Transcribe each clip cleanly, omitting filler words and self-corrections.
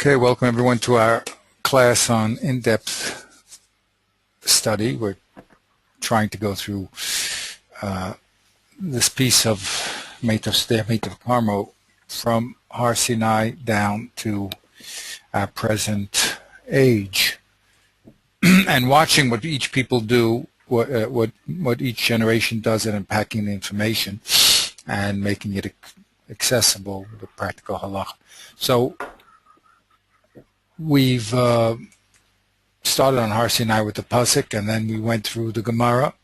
Okay, welcome everyone to our class on in-depth study. We're trying to go through this piece of Meitav Karmo from Har Sinai down to our present age, and watching what each people do, what each generation does in unpacking the information and making it accessible with practical halakha. So we've started on Har Sinai with the pasuk, and then we went through the Gemara,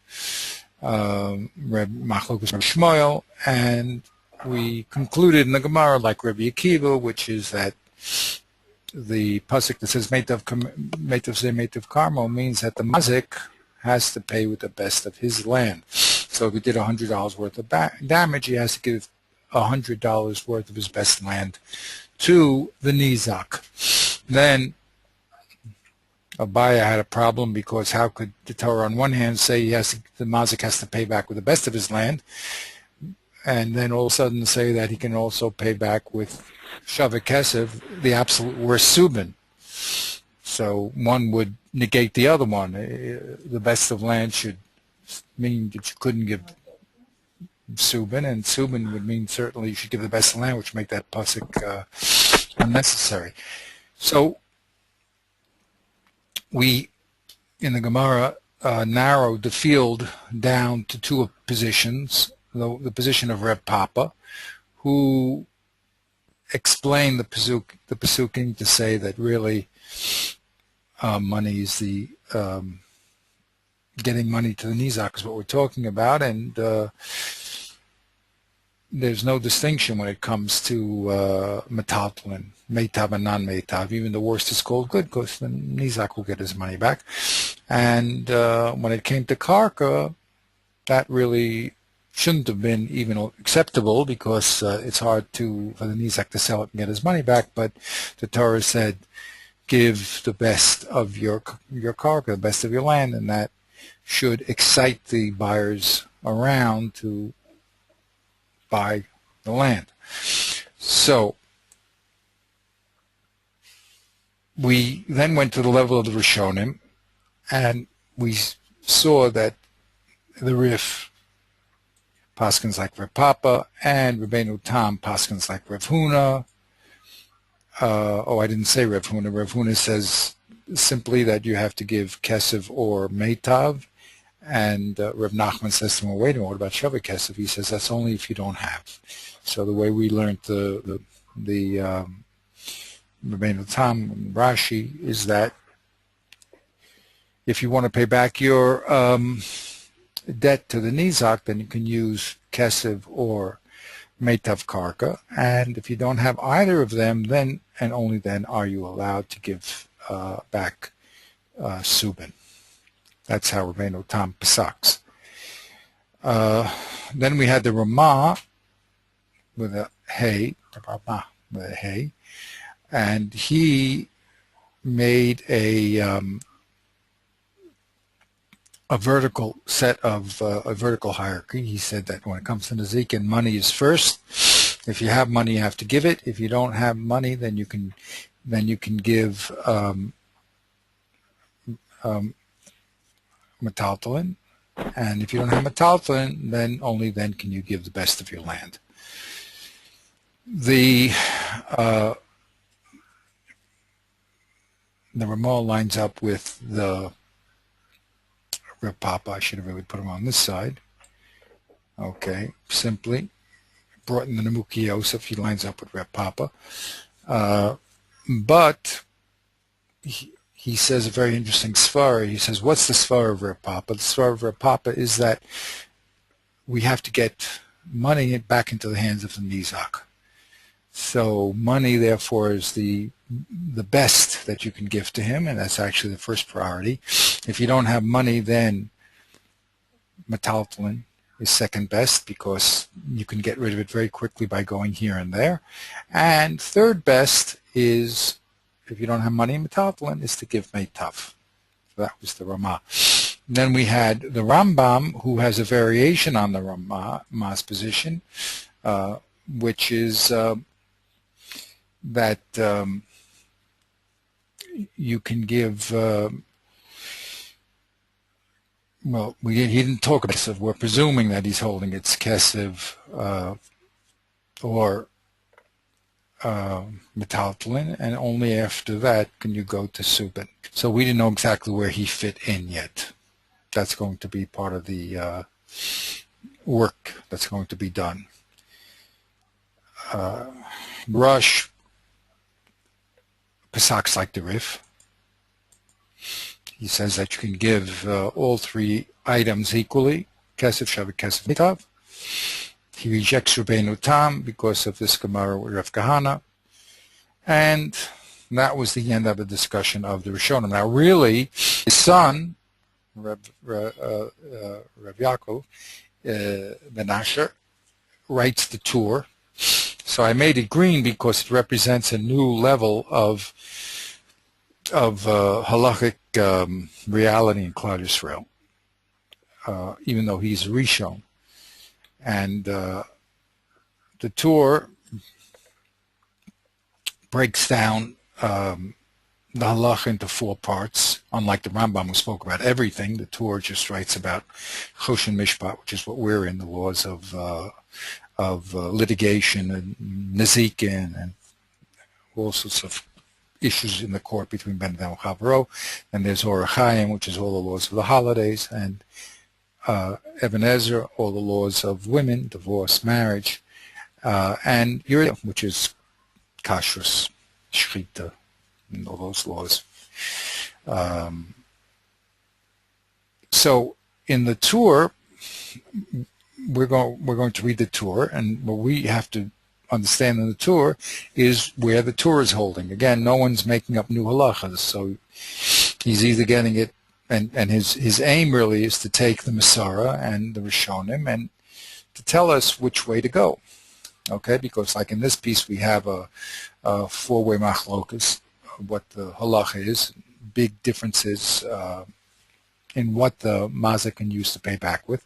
Reb Machlokus Reb Shmuel, and we concluded in the Gemara like Rabbi Akiva, which is that the pasuk that says Meitav Karmo means that the mazik has to pay with the best of his land. So if he did $100 worth of damage, he has to give $100 worth of his best land to the nizak. Then Abaya had a problem, because how could the Torah on one hand say the mazik has to pay back with the best of his land, and then all of a sudden say that he can also pay back with Shaveh Kesef, the absolute worst subin. So one would negate the other one. The best of land should mean that you couldn't give subin, and subin would mean certainly you should give the best of land, which make that pasuk unnecessary. So we, in the Gemara, narrowed the field down to two positions. The position of Reb Papa, who explained the pesukim to say that really money is the getting money to the nizak is what we're talking about, and there's no distinction when it comes to metaltalin, meitav and non-meitav. Even the worst is called good, because the nizak will get his money back. And when it came to karka, that really shouldn't have been even acceptable, because it's hard for the nizak to sell it and get his money back. But the Torah said, give the best of your karka, the best of your land, and that should excite the buyers around to buy the land. So we then went to the level of the Rishonim, and we saw that the Rif paskins like Reb Papa, and Rabbeinu Tam paskins like Rav Huna. I didn't say Rav Huna. Rav Huna says simply that you have to give Kesef or Meitav. And Reb Nachman says to him, wait a minute, what about Shaveh Kesef? He says, that's only if you don't have. So the way we learned the Rabbeinu Tam and Rashi is that if you want to pay back your debt to the nizak, then you can use Kesef or Meitav Karka. And if you don't have either of them, then and only then are you allowed to give back subin. That's how Rabbeinu Tam pesaks. Then we had the Ramah with a hay, and he made a vertical set of a vertical hierarchy. He said that when it comes to Nezikin, money is first. If you have money, you have to give it. If you don't have money, then you can give metaltalin, and if you don't have metaltalin, then only then can you give the best of your land. The Ramah lines up with the Reb Papa. I should have really put him on this side. Okay, simply brought in the Nemuki Yosef. He lines up with Reb Papa, but he says a very interesting svara. He says, what's the svara of Reb Papa? The svara of Reb Papa is that we have to get money back into the hands of the nizak. So money, therefore, is the best that you can give to him, and that's actually the first priority. If you don't have money, then metaltalin is second best, because you can get rid of it very quickly by going here and there. And third best is, if you don't have money in metaltalin, is to give meitav. So that was the Ramah. Then we had the Rambam, who has a variation on the Ramah's position, which is that you can give, well, he didn't talk about kesef. We're presuming that he's holding it's kesef or metaltalin, and only after that can you go to subin. So we didn't know exactly where he fit in yet. That's going to be part of the work that's going to be done. Rush, Pesach's like the Rif. He says that you can give all three items equally, Kesef, Shabbat, Kesef, Mitav. He rejects Rabbeinu Tam because of this Gemara with Rav Kahana. And that was the end of the discussion of the Rishonim. Now really, his son, Rav Yaakov Ben Asher, writes the Tur. So I made it green because it represents a new level of halachic reality in Klal Yisrael, even though he's Rishon. And the Tur breaks down the halacha into 4 parts. Unlike the Rambam, who spoke about everything, the Tur just writes about Choshen Mishpat, which is what we're in, the laws of litigation and nezikin and all sorts of issues in the court between Ben Adam and Chavaro. And there's Orach Chaim, which is all the laws of the holidays, and Eben Ezer, all the laws of women, divorce, marriage, and Yuridah, which is kashrus, shchita, and all those laws. So in the Tur, we're going to read the Tur, and what we have to understand in the Tur is where the Tur is holding. Again, no one's making up new halachas, so he's either getting it, and his aim really is to take the Masara and the Rishonim and to tell us which way to go. Okay, because like in this piece we have a 4-way machlokas, what the halacha is, big differences in what the mazik can use to pay back with.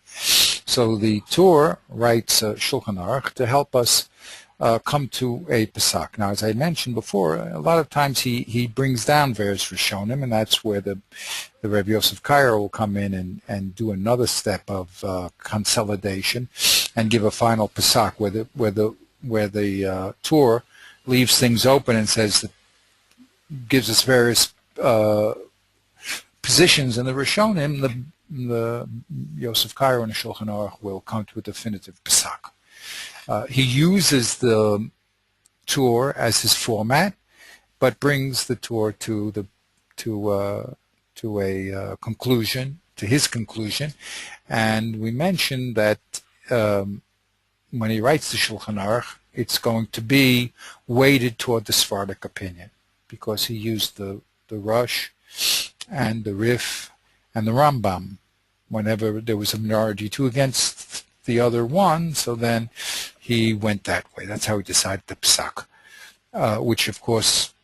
So the Tur writes Shulchan Aruch to help us come to a Pesach. Now, as I mentioned before, a lot of times he brings down various Rishonim, and that's where the Rebbe Yosef Kairo will come in and do another step of consolidation and give a final Pesach where the Tur leaves things open and says that gives us various positions in the Rishonim. The Yosef Kairo and the Shulchan Aruch will come to a definitive Pesach. He uses the Tur as his format, but brings the Tur to a conclusion, to his conclusion. And we mentioned that when he writes the Shulchan Aruch, it's going to be weighted toward the Sephardic opinion, because he used the Rush and the Rif and the Rambam whenever there was a minority 2 against the other one, so then he went that way. That's how he decided the Pesach, which of course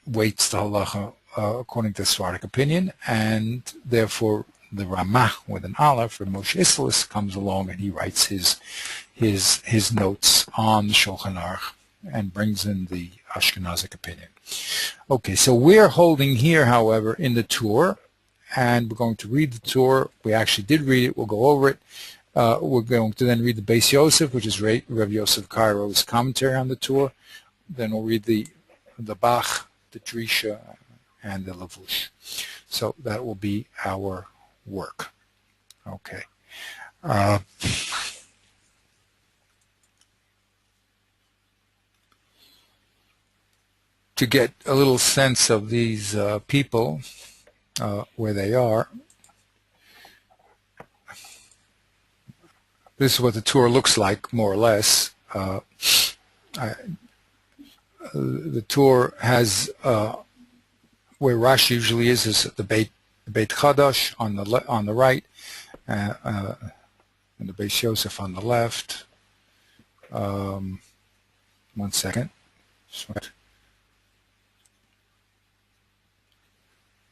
weights the halacha according to the Sephardic opinion, and therefore the Ramah with an Aleph for Moshe Isserles comes along and he writes his notes on the Shulchan Aruch and brings in the Ashkenazic opinion. Okay, so we're holding here, however, in the Tur, and we're going to read the Tur. We actually did read it. We'll go over it. We're going to then read the Beis Yosef, which is Rav Yosef Kairo's commentary on the Tur. Then we'll read the Bach, the Drisha, and the Lavush. So that will be our work. Okay. To get a little sense of these people, where they are, this is what the Tur looks like, more or less. The Tur has where Rashi usually is the Beit Chadash on the right, and the Beis Yosef on the left. 1 second.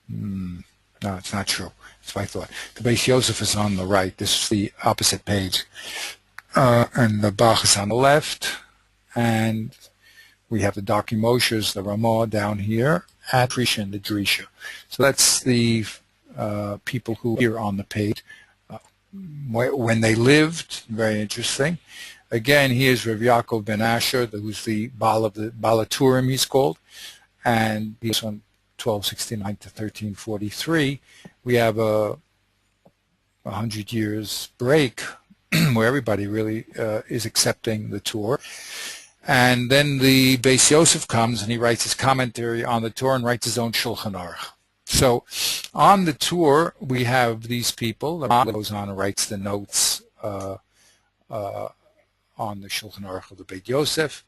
No, it's not true. That's what I thought. The Beis Yosef is on the right. This is the opposite page. And the Bach is on the left. And we have the Darkei Moshes, the Ramah down here. and Prisha and the Drisha. So that's the people who are here on the page. When they lived, very interesting. Again, here's Rav Yaakov ben Asher, who's the Baal of the Balaturim, he's called, and he's on 1269 to 1343. We have a 100 years break where everybody really is accepting the Torah. And then the Beis Yosef comes and he writes his commentary on the Torah and writes his own Shulchan Aruch. So on the tour, we have these people. The Rambam goes on and writes the notes on the Shulchan Aruch of the Beit Yosef.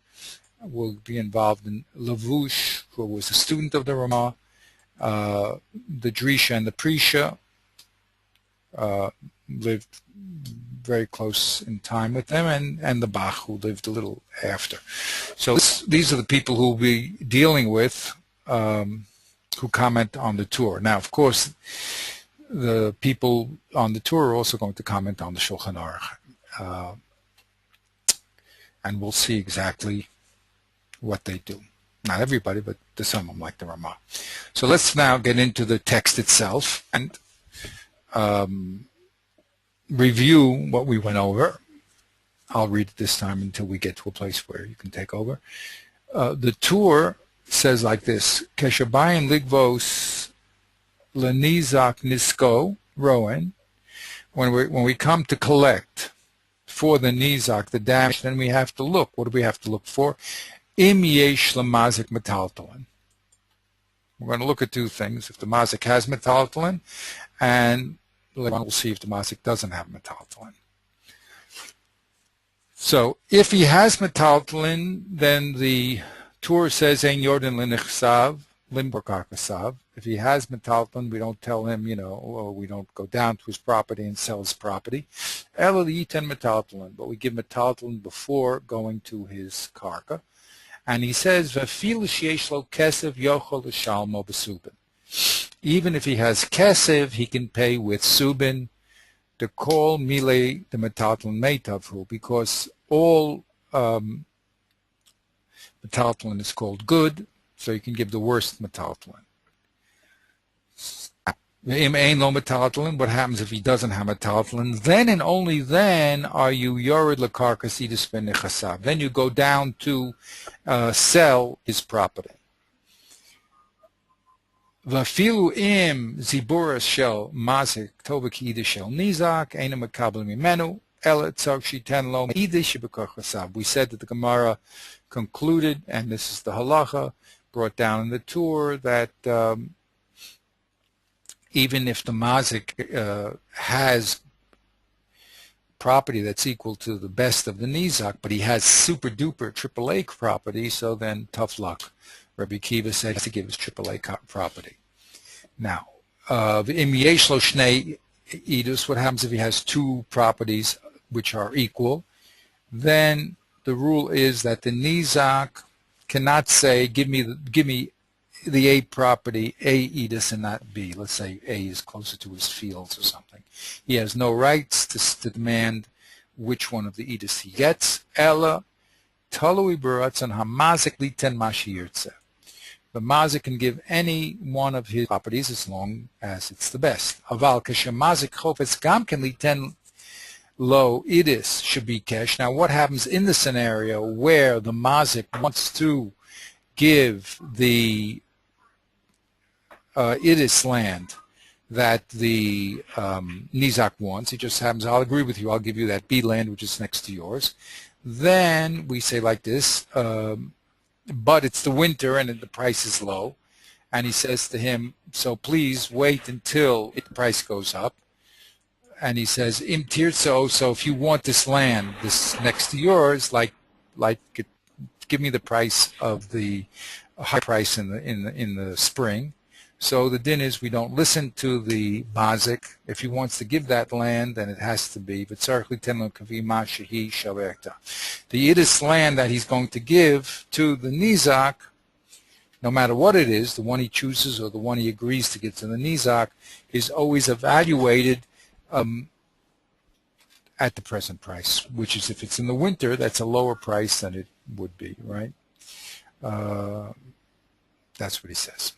Will be involved in Lavush, who was a student of the Ramah, the Drisha and the Prisha lived very close in time with them, and the Bach, who lived a little after. So these are the people who we'll be dealing with, who comment on the tour. Now, of course, the people on the tour are also going to comment on the Shulchan Aruch, and we'll see exactly what they do. Not everybody, but some of them, like the Ramah. So let's now get into the text itself and review what we went over. I'll read it this time until we get to a place where you can take over. The tour says like this: Keshabayin ligvos lenizak nisko roen. When we come to collect for the nizak, the damage, then we have to look. What do we have to look for? Im yesh lamazik metaltalin. We're going to look at two things: if the mazik has metaltalin, and later on we'll see if the mazik doesn't have metaltalin. So if he has metaltalin, then the Torah says ein yordan lenichsav limborkarkasav. If he has metaltalin, we don't tell him, we don't go down to his property and sell his property. Ela yiten metaltalin, but we give metaltalin before going to his karka. And he says, "V'afil sheyesh lo kesev yochol l'shalmo b'subin." Even if he has kesev, he can pay with subin. The call mile the metaltalin meitavhu, because all metaltalin is called good, so you can give the worst metaltalin. Im ein lo metaltalin. What happens if he doesn't have metaltalin? Then and only then are you yored lekarkas idus ben nechasav. Then you go down to sell his property. Vafilu im ziburas shel mazik tova ki idus shel nizak eina makabel mimenu ela tzog shiten lo idus shebekarkasav. We said that the Gemara concluded, and this is the halacha brought down in the tour, that even if the mazik has property that's equal to the best of the nizak, but he has super duper AAA property, so then tough luck. Rabbi Kiva said he has to give his AAA property. Now, im yesh lo shnei idus, what happens if he has two properties which are equal? Then the rule is that the nizak cannot say, give me the A property, A edus and not B. Let's say A is closer to his fields or something. He has no rights to demand which one of the edus he gets. Ella talui baratzon hamazik liten mashi yirtzeh. The mazik can give any one of his properties as long as it's the best. Aval kashem mazik chofetz gam can liten lo idis should be cash. Now, what happens in the scenario where the mazik wants to give the idis land that the nizak wants? He just happens, I'll agree with you, I'll give you that B land which is next to yours. Then we say like this, but it's the winter and the price is low, and he says to him, so please wait until the price goes up. And he says, im tirso, so if you want this land, this next to yours, like give me the price of the high price in the spring. So the din is we don't listen to the mazik. If he wants to give that land, then it has to be. The idis land that he's going to give to the nizak, no matter what it is, the one he chooses or the one he agrees to give to the nizak, is always evaluated at the present price, which is, if it's in the winter, that's a lower price than it would be, right? That's what he says.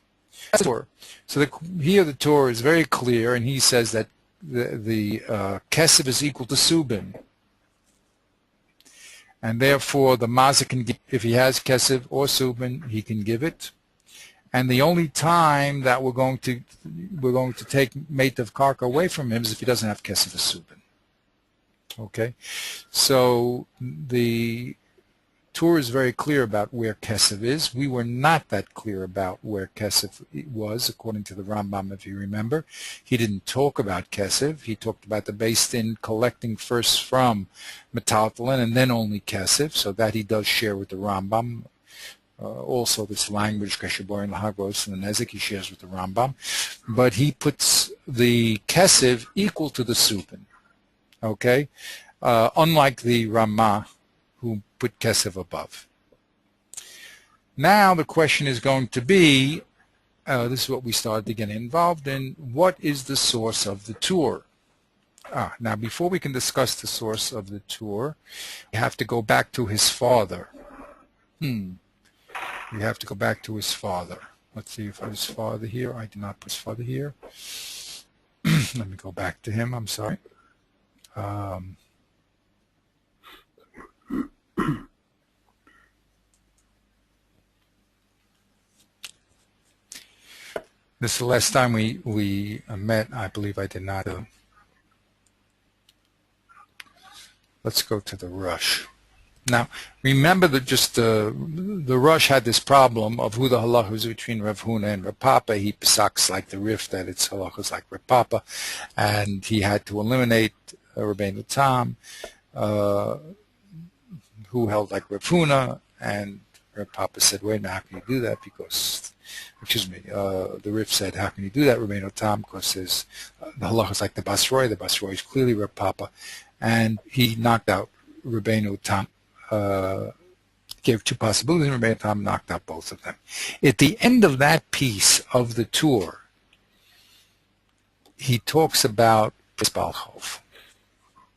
Torah. So here the Torah is very clear, and he says that the kesef is equal to subin, and therefore the mazik can give, if he has kesef or subin, he can give it. And the only time that we're going to take meitav karka away from him is if he doesn't have kesef or subin. Okay, so the Torah is very clear about where kesef is. We were not that clear about where kesef was, according to the Rambam, if you remember. He didn't talk about kesef. He talked about the Beis Din collecting first from metaltalin and then only kesef, so that he does share with the Rambam. Also this language, Keshaborin Lahagos and the Nezek, he shares with the Rambam. But he puts the kesef equal to the supin. Okay? Unlike the Ramah, who put kesef above. Now the question is going to be, this is what we started to get involved in, what is the source of the Tur? Now before we can discuss the source of the Tur, we have to go back to his father. We have to go back to his father. Let's see if I have his father here. I did not put his father here. Let me go back to him, I'm sorry. This is the last time we met. I believe I did not. Let's go to the Rush. Now, remember that just the Rush had this problem of who the halacha was between Rav Huna and Rav Papa. He pesaks like the Rif that its halacha like Rav Papa, and he had to eliminate Rabbeinu Tam, who held like Rav Huna, and Rav Papa said, wait a minute, how can you do that? Because, excuse me, the Rif said, how can you do that, Rabbeinu Tam? Because the halacha is like the Basroi. The Basroi is clearly Rav Papa, and he knocked out Rabbeinu Tam. Gave two possibilities, and Rabbeinu Tam knocked out both of them. At the end of that piece of the Tur, he talks about Balchov.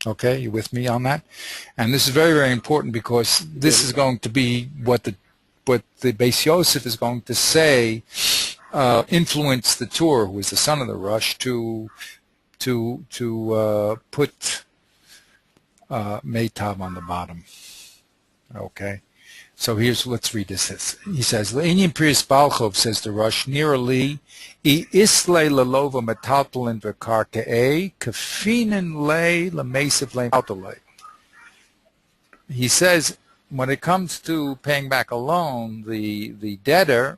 Okay, you with me on that? And this is very, very important because this is going to be what the Beis Yosef is going to say influenced the Tur, who is the son of the Rush, to put Meitav on the bottom. Okay, so let's read this. He says, "Le'inyan Prius Balchov," says the Rush, "Nearly islay lalova metaltalin v'karkei kafinin lay lamesiv lay metaltalin." He says, when it comes to paying back a loan, the debtor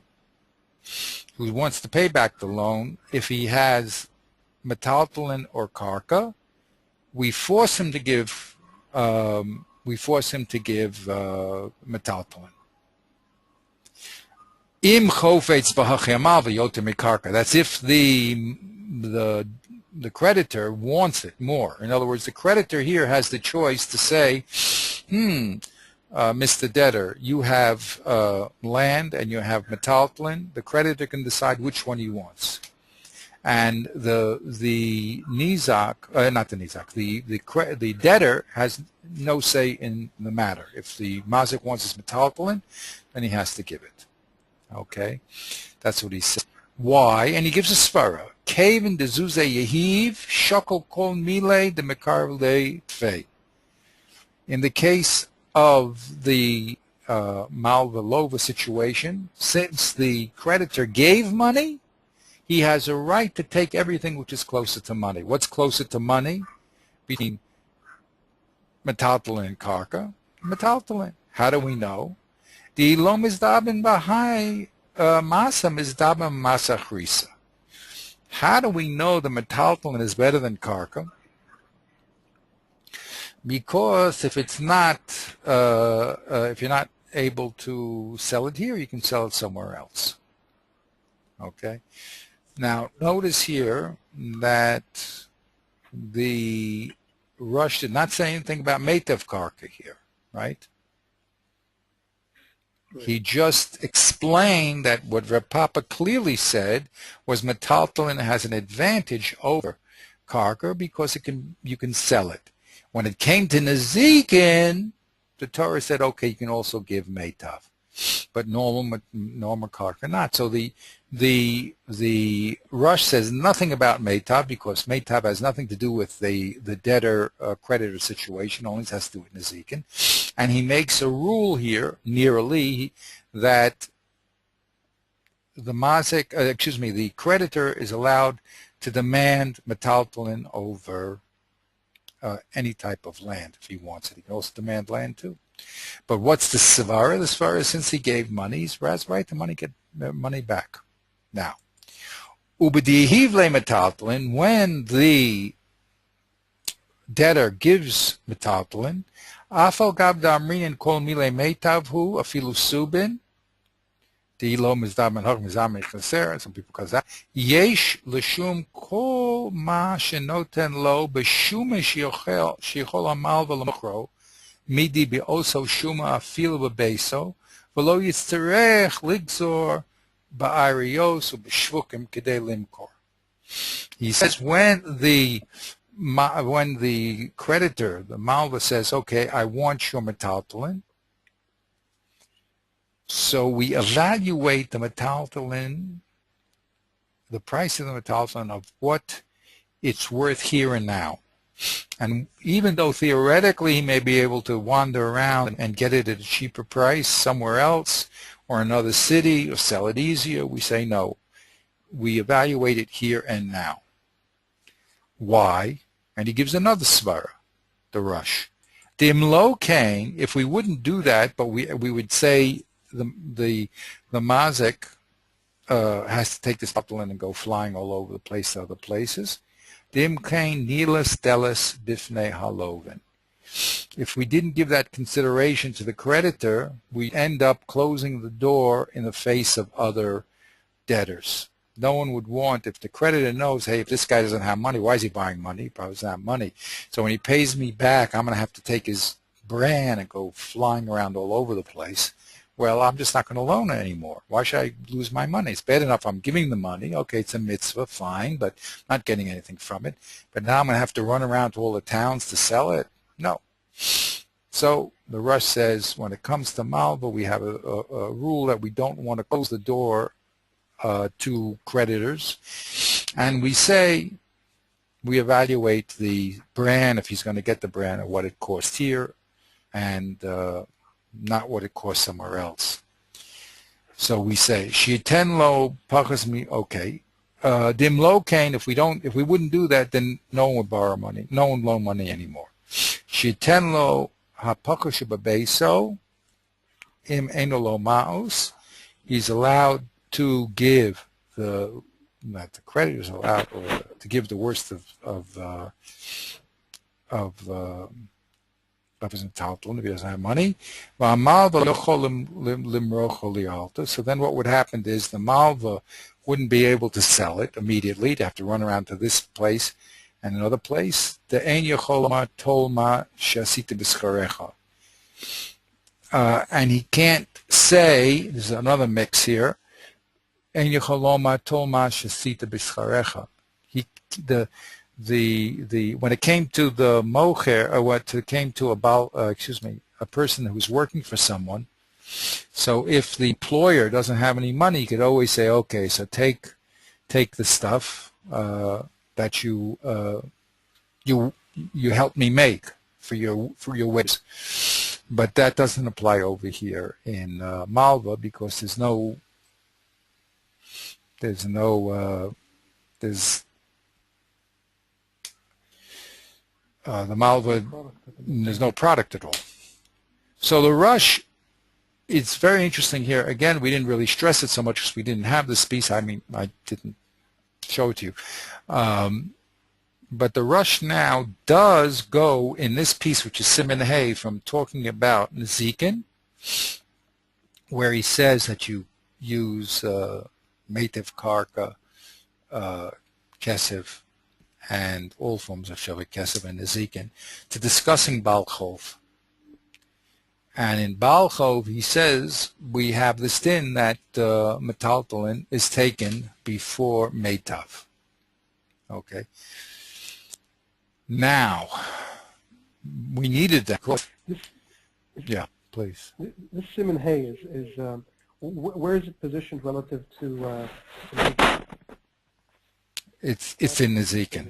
who wants to pay back the loan, if he has metaltalin or karka, we force him to give. Metaltalin. Im chofetz b'hachiamal v'yoter mikarka. That's if the creditor wants it more. In other words, the creditor here has the choice to say, Mr. Debtor, you have land and you have metaltalin. The creditor can decide which one he wants. And the debtor has no say in the matter. If the mazik wants his metaltalin, then he has to give it. Okay, that's what he says. Why? And he gives a svara. Kevin dezuze yehiv shakol kol mile de mekarle tfei. In the case of the Malvelova situation, since the creditor gave money, he has a right to take everything which is closer to money. What's closer to money? Between metaltalin and karka. Metaltalin. How do we know? The lo mizdabin bahai masa mizdabin masa chrisa. How do we know the metaltalin is better than karka? Because if it's not, if you're not able to sell it here, you can sell it somewhere else. Okay. Now, notice here that the Rush did not say anything about Meitav Karka here, right? He just explained that what Reb Papa clearly said was metaltalin has an advantage over Karka because you can sell it. When it came to Nezikin, the Torah said, okay, you can also give Meitav. but normal karka not. So the Rush says nothing about Meitab because Meitab has nothing to do with the debtor creditor situation, only has to do with Nezikin. And he makes a rule here, nearly, that the mazik, the creditor is allowed to demand metaltalin over any type of land if he wants it. He can also demand land too. But what's the svara? The svara is since he gave money, he's right to get money back. Now, ubedihivle metaltalin, when the debtor gives metaltalin, afal gab damrin kol mile meitavhu afilu subin. Some people call that yesh l'shum kol ma shenoten lo b'shuma shichol amal v'lamokro midi be'oso shuma afilu b'beso v'lo yitzterech ligzor ba'arios u'b'shvukim kedei limkor. He says when the creditor, the malva, says, okay, I want your metaltalin, so we evaluate the metaltalin, the price of the metaltalin, of what it's worth here and now. And even though theoretically he may be able to wander around and get it at a cheaper price somewhere else or another city or sell it easier, we say no. We evaluate it here and now. Why? And he gives another svara, the Rush. The imlo kain, if we wouldn't do that, but we would say the mazik has to take this metaltalin and go flying all over the place to other places. Dim kain nilas delis bifnei halovin. If we didn't give that consideration to the creditor, we end up closing the door in the face of other debtors. No one would want, if the creditor knows, hey, if this guy doesn't have money, why is he buying money? He probably doesn't have money. So when he pays me back, I'm going to have to take his brand and go flying around all over the place. Well, I'm just not going to loan it anymore. Why should I lose my money? It's bad enough I'm giving the money. Okay, it's a mitzvah, fine, but not getting anything from it. But now I'm going to have to run around to all the towns to sell it? No. So the Rush says when it comes to malva, we have a rule that we don't want to close the door to creditors. And we say we evaluate the brand, if he's going to get the brand, or what it costs here, and not what it costs somewhere else. So we say shiten lo pachas mi, okay. Dim lo kain, if we wouldn't do that, then no one would borrow money, no one would loan money anymore. Shiten lo hapachas shebabeso im eno lo maos, he's allowed to give not the creditors allowed, or to give the worst of his metaltalin if he doesn't have money. So then what would happen is the malva wouldn't be able to sell it immediately. They'd have to run around to this place and another place. And he can't say, there's another mix here, when it came to the mocher, or what it came to a person who was working for someone, so if the employer doesn't have any money, he could always say, okay, so take the stuff that you helped me make for your wages. But that doesn't apply over here in Malva, because there's the Malva, there's no product at all. So the Rush, it's very interesting here. Again, we didn't really stress it so much because we didn't have this piece. I mean, I didn't show it to you. But the Rush now does go in this piece, which is Siman Hay, from talking about Nezikin, where he says that you use Meitev Karka, Kesef, and all forms of Shavik Kesef and Nezikin, to discussing Baal Chov. And in Baal Chov, he says we have this din that metaltalin is taken before Meitav. Okay. Now, we needed that. Yeah, please. This Siman Hay is where is it positioned relative to It's in Nezikin.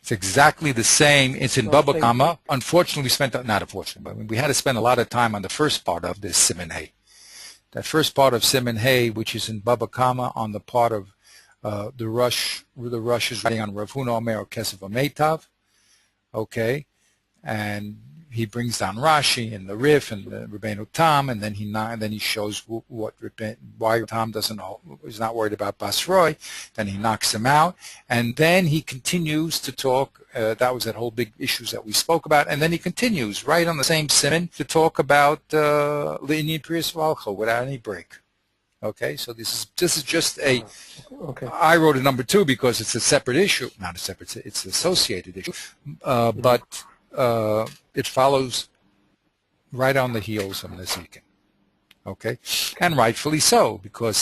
It's exactly the same. It's in Baba Kama. Unfortunately, we spent, not unfortunately, but we had to spend a lot of time on the first part of this Siman Hay. That first part of Siman Hay, which is in Baba Kama, on the part of the Rush is writing on Rav Huna Omer Kesef Ameitav, okay, and he brings down Rashi and the Rif and the Rabbeinu Tam, and then he shows why Tam is not worried about Basroi. Then he knocks him out, and then he continues to talk. That was that whole big issues that we spoke about, and then he continues right on the same siman to talk about Iyun Prius Valcho without any break. Okay, so this is just a. Okay. I wrote a number 2 because it's a separate issue, not a separate. It's an associated issue, but. It follows right on the heels of Nezikin, okay, and rightfully so, because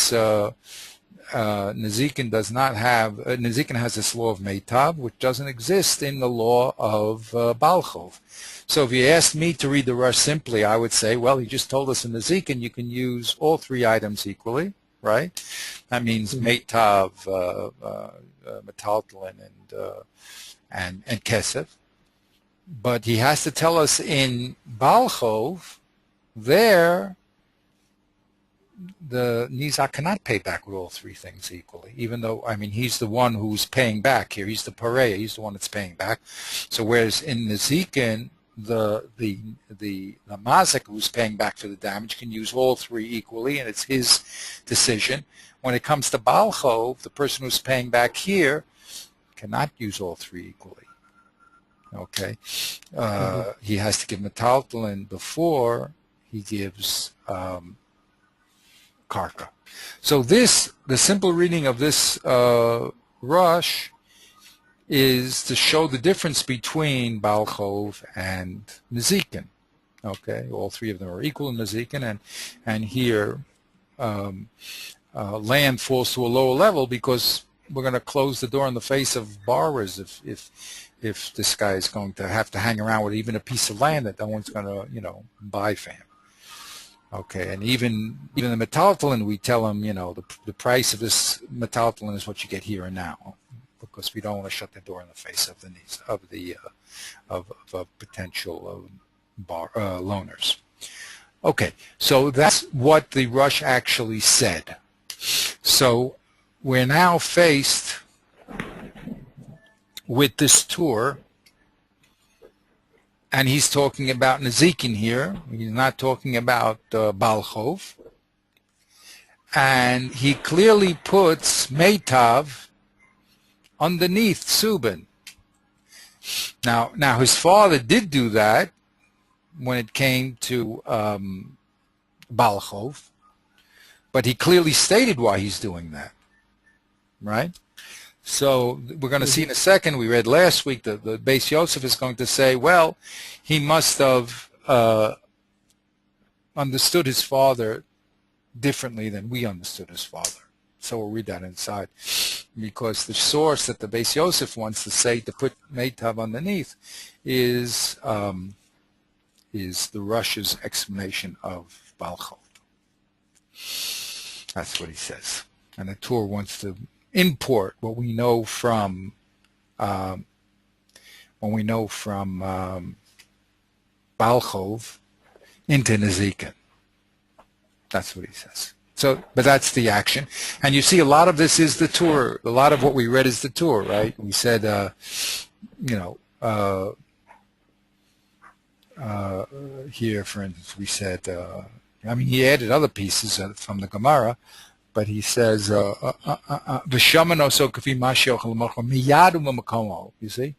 Nezikin does not have Nezikin has this law of Meitav, which doesn't exist in the law of Balchov. So if you asked me to read the Rush simply, I would say, well, he just told us in Nezikin you can use all 3 items equally, right? That means Meitav, Metaltalin, and Kesef. But he has to tell us in Balchov, there, the Nizak cannot pay back with all 3 things equally, even though, I mean, he's the one who's paying back here. He's the Pareya. He's the one that's paying back. So whereas in Nezikin, the Mazik who's paying back for the damage can use all 3 equally, and it's his decision. When it comes to Balchov, the person who's paying back here cannot use all 3 equally. Okay, he has to give metaltalin before he gives karka. So the simple reading of this Rush is to show the difference between Balchov and Nezikin. Okay, all 3 of them are equal in Nezikin, and here land falls to a lower level because we're going to close the door in the face of borrowers if this guy is going to have to hang around with even a piece of land that no one's going to, buy for him. Okay, and even the metaltalin, we tell him, the price of this metaltalin is what you get here and now, because we don't want to shut the door in the face of the needs of potential loaners. Okay, so that's what the Rush actually said. So we're now faced with this tour, and he's talking about Nezikin here. He's not talking about Balchov. And he clearly puts Meitav underneath Subin. Now his father did do that when it came to Balchov, but he clearly stated why he's doing that, right? So we're going to see in a second, we read last week, the Beis Yosef is going to say, well, he must have understood his father differently than we understood his father. So we'll read that inside. Because the source that the Beis Yosef wants to say to put Meitav underneath is the Rush's explanation of Balchov. That's what he says. And the Torah wants to import what we know from Balchov into Nezikin. That's what he says. So, but that's the action, and you see a lot of this is the Torah. A lot of what we read is the Torah, right? We said, here, for instance, we said, he added other pieces from the Gemara. But he says, you see?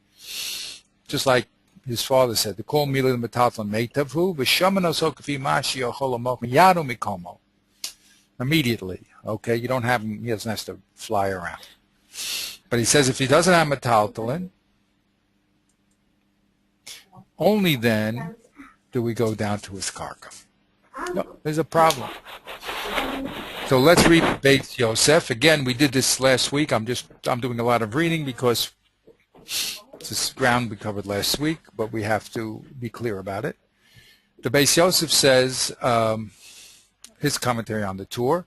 Just like his father said, the kol mila metatlan meitavhu, v'shamano so kafi mashi ochol miyadu mikomo. Immediately, okay? You don't have him, he doesn't have to fly around. But he says if he doesn't have metaltalin, only then do we go down to his karka. No, there's a problem. So let's read Beis Yosef. Again, we did this last week. I'm doing a lot of reading because this ground we covered last week, but we have to be clear about it. The Beis Yosef says, his commentary on the Torah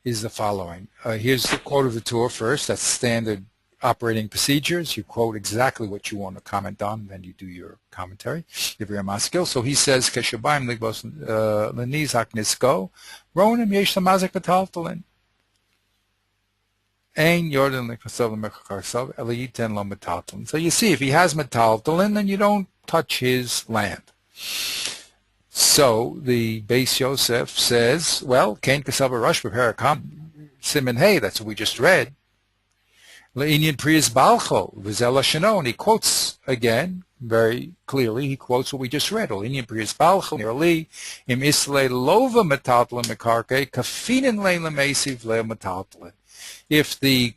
is the following. Here's the quote of the Torah first. That's standard operating procedures. You quote exactly what you want to comment on, then you do your commentary, if you're a maskil. So he says, "Keshabayim ligbos lenizak nisko, ronim yesh lamazek betaltalin. Ein yordan lekasav lemechakarasav eliyiten lo metaltalin." So you see, if he has metaltalin, then you don't touch his land. So the Beis Yosef says, well, Kain Kasava Rush Parakam Siman Hey, that's what we just read. Le'inyan Priyas Balcho, Vizela Shano, and he quotes again, very clearly, he quotes what we just read. Le'inyan Priyas Balcho, Nirli, Im Isle Lova Metaltlin Mekarke, Kafinin Leila Mesiv Leo Metaltlin. If the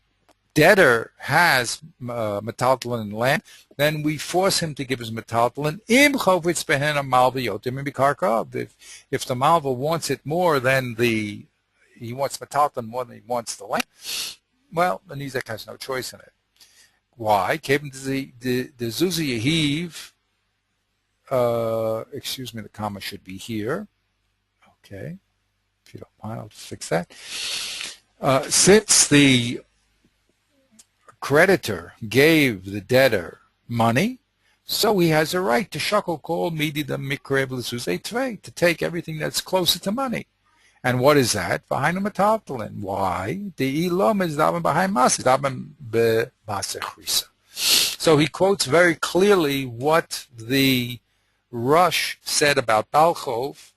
debtor has metaltalin land, then we force him to give his metaltalin. If the malva wants it more than he wants metaltalin more than he wants the land, well, the nizak has no choice in it. Why? The Zuzi Yahiv, excuse me, the comma should be here. Okay, if you don't mind, I'll fix that. Since the creditor gave the debtor money, so he has a right to shackle call midi the mikrev l'suzei tvei, to take everything that's closer to money. And what is that? Behind a metaltalin. Why? The ilom is daven behind mas, daven be'masechrisa. So he quotes very clearly what the Rush said about Balchov,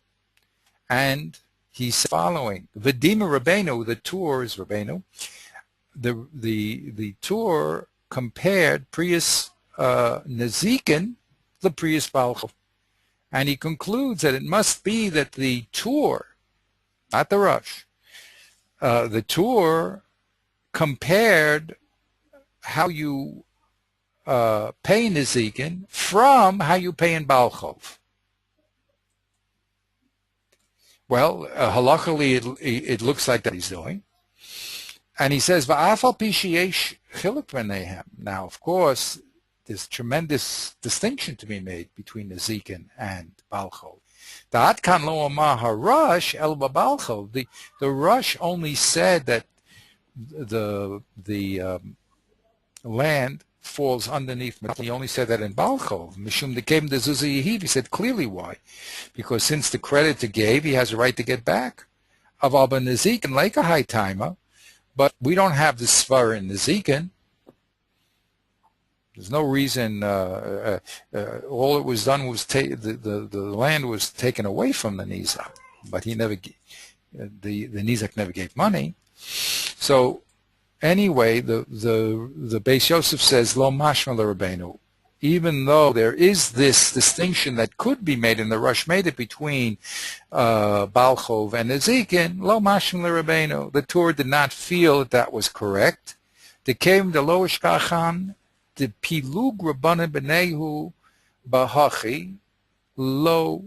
and he's following. V'dima Rabbeinu, the Tur is Rabbeinu. The Tur compared Prius Nezikin, the Prius Balchov, and he concludes that it must be that the Tur, not the Rush, the Tur compared how you pay Nezikin from how you pay in Balchov. Well, halachically, it looks like that he's doing. And he says, now, of course, there's tremendous distinction to be made between Nezikin and Balchov. The Rush only said that the land falls underneath. He only said that in Balchov. Mishum de came to Zuzi Yehiv. He said clearly why. Because since the creditor gave, he has a right to get back. Of Abba Nezikin, like a high timer, but we don't have the svara in Nezikin. There's no reason. All it was done was the land was taken away from the Nizak, but he never. The Nizak never gave money. So anyway, the Beis Yosef says lo mashma l'Rabbeinu. Even though there is this distinction that could be made, and the Rush made it between Balchov and Nezikin, lo mashma l'Rabbeinu. The Torah did not feel that was correct. They came to lo ishkachan. The pilug rabbanan b'neihu b'hachi lo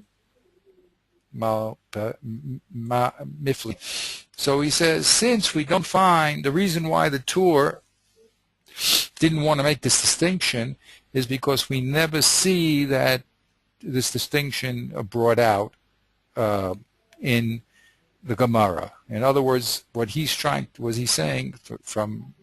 mifli. So he says, since we don't find the reason why the Torah didn't want to make this distinction is because we never see that this distinction brought out in the Gemara. In other words, what he's saying from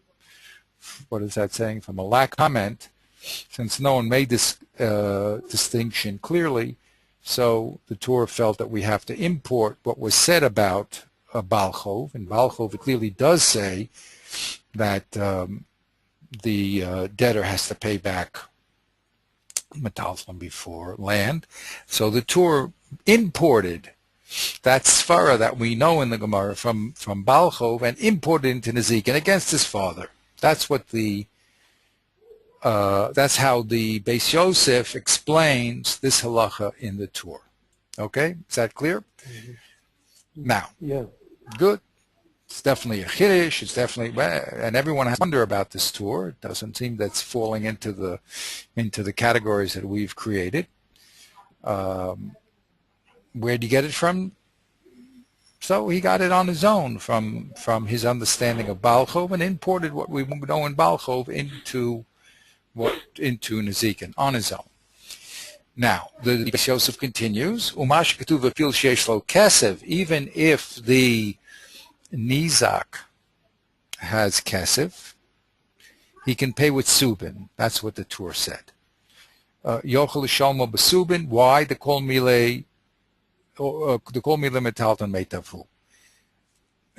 what is that saying? From a lack of comment, since no one made this distinction clearly, so the Torah felt that we have to import what was said about Balchov. And Balchov, it clearly does say that the debtor has to pay back metaltalin before land. So the Torah imported that svara that we know in the Gemara from Balchov and imported into Nezikin against his father. That's what that's how the Beis Yosef explains this halacha in the Torah. Okay, is that clear? Mm-hmm. Now, yeah, good. It's definitely a chiddush. It's definitely, and everyone has wonder about this Torah. It doesn't seem that's falling into the categories that we've created. Where did he get it from? So he got it on his own from his understanding of Balchov and imported what we know in Balchov into Nezikin on his own. Now, the Beis Yosef continues, Umash ketuv apil sheish lo kesev, even if the nizak has kesev, he can pay with subin. That's what the Torah said. Yochel shalmo b'subin. Why? The kol mile metalton meitavu.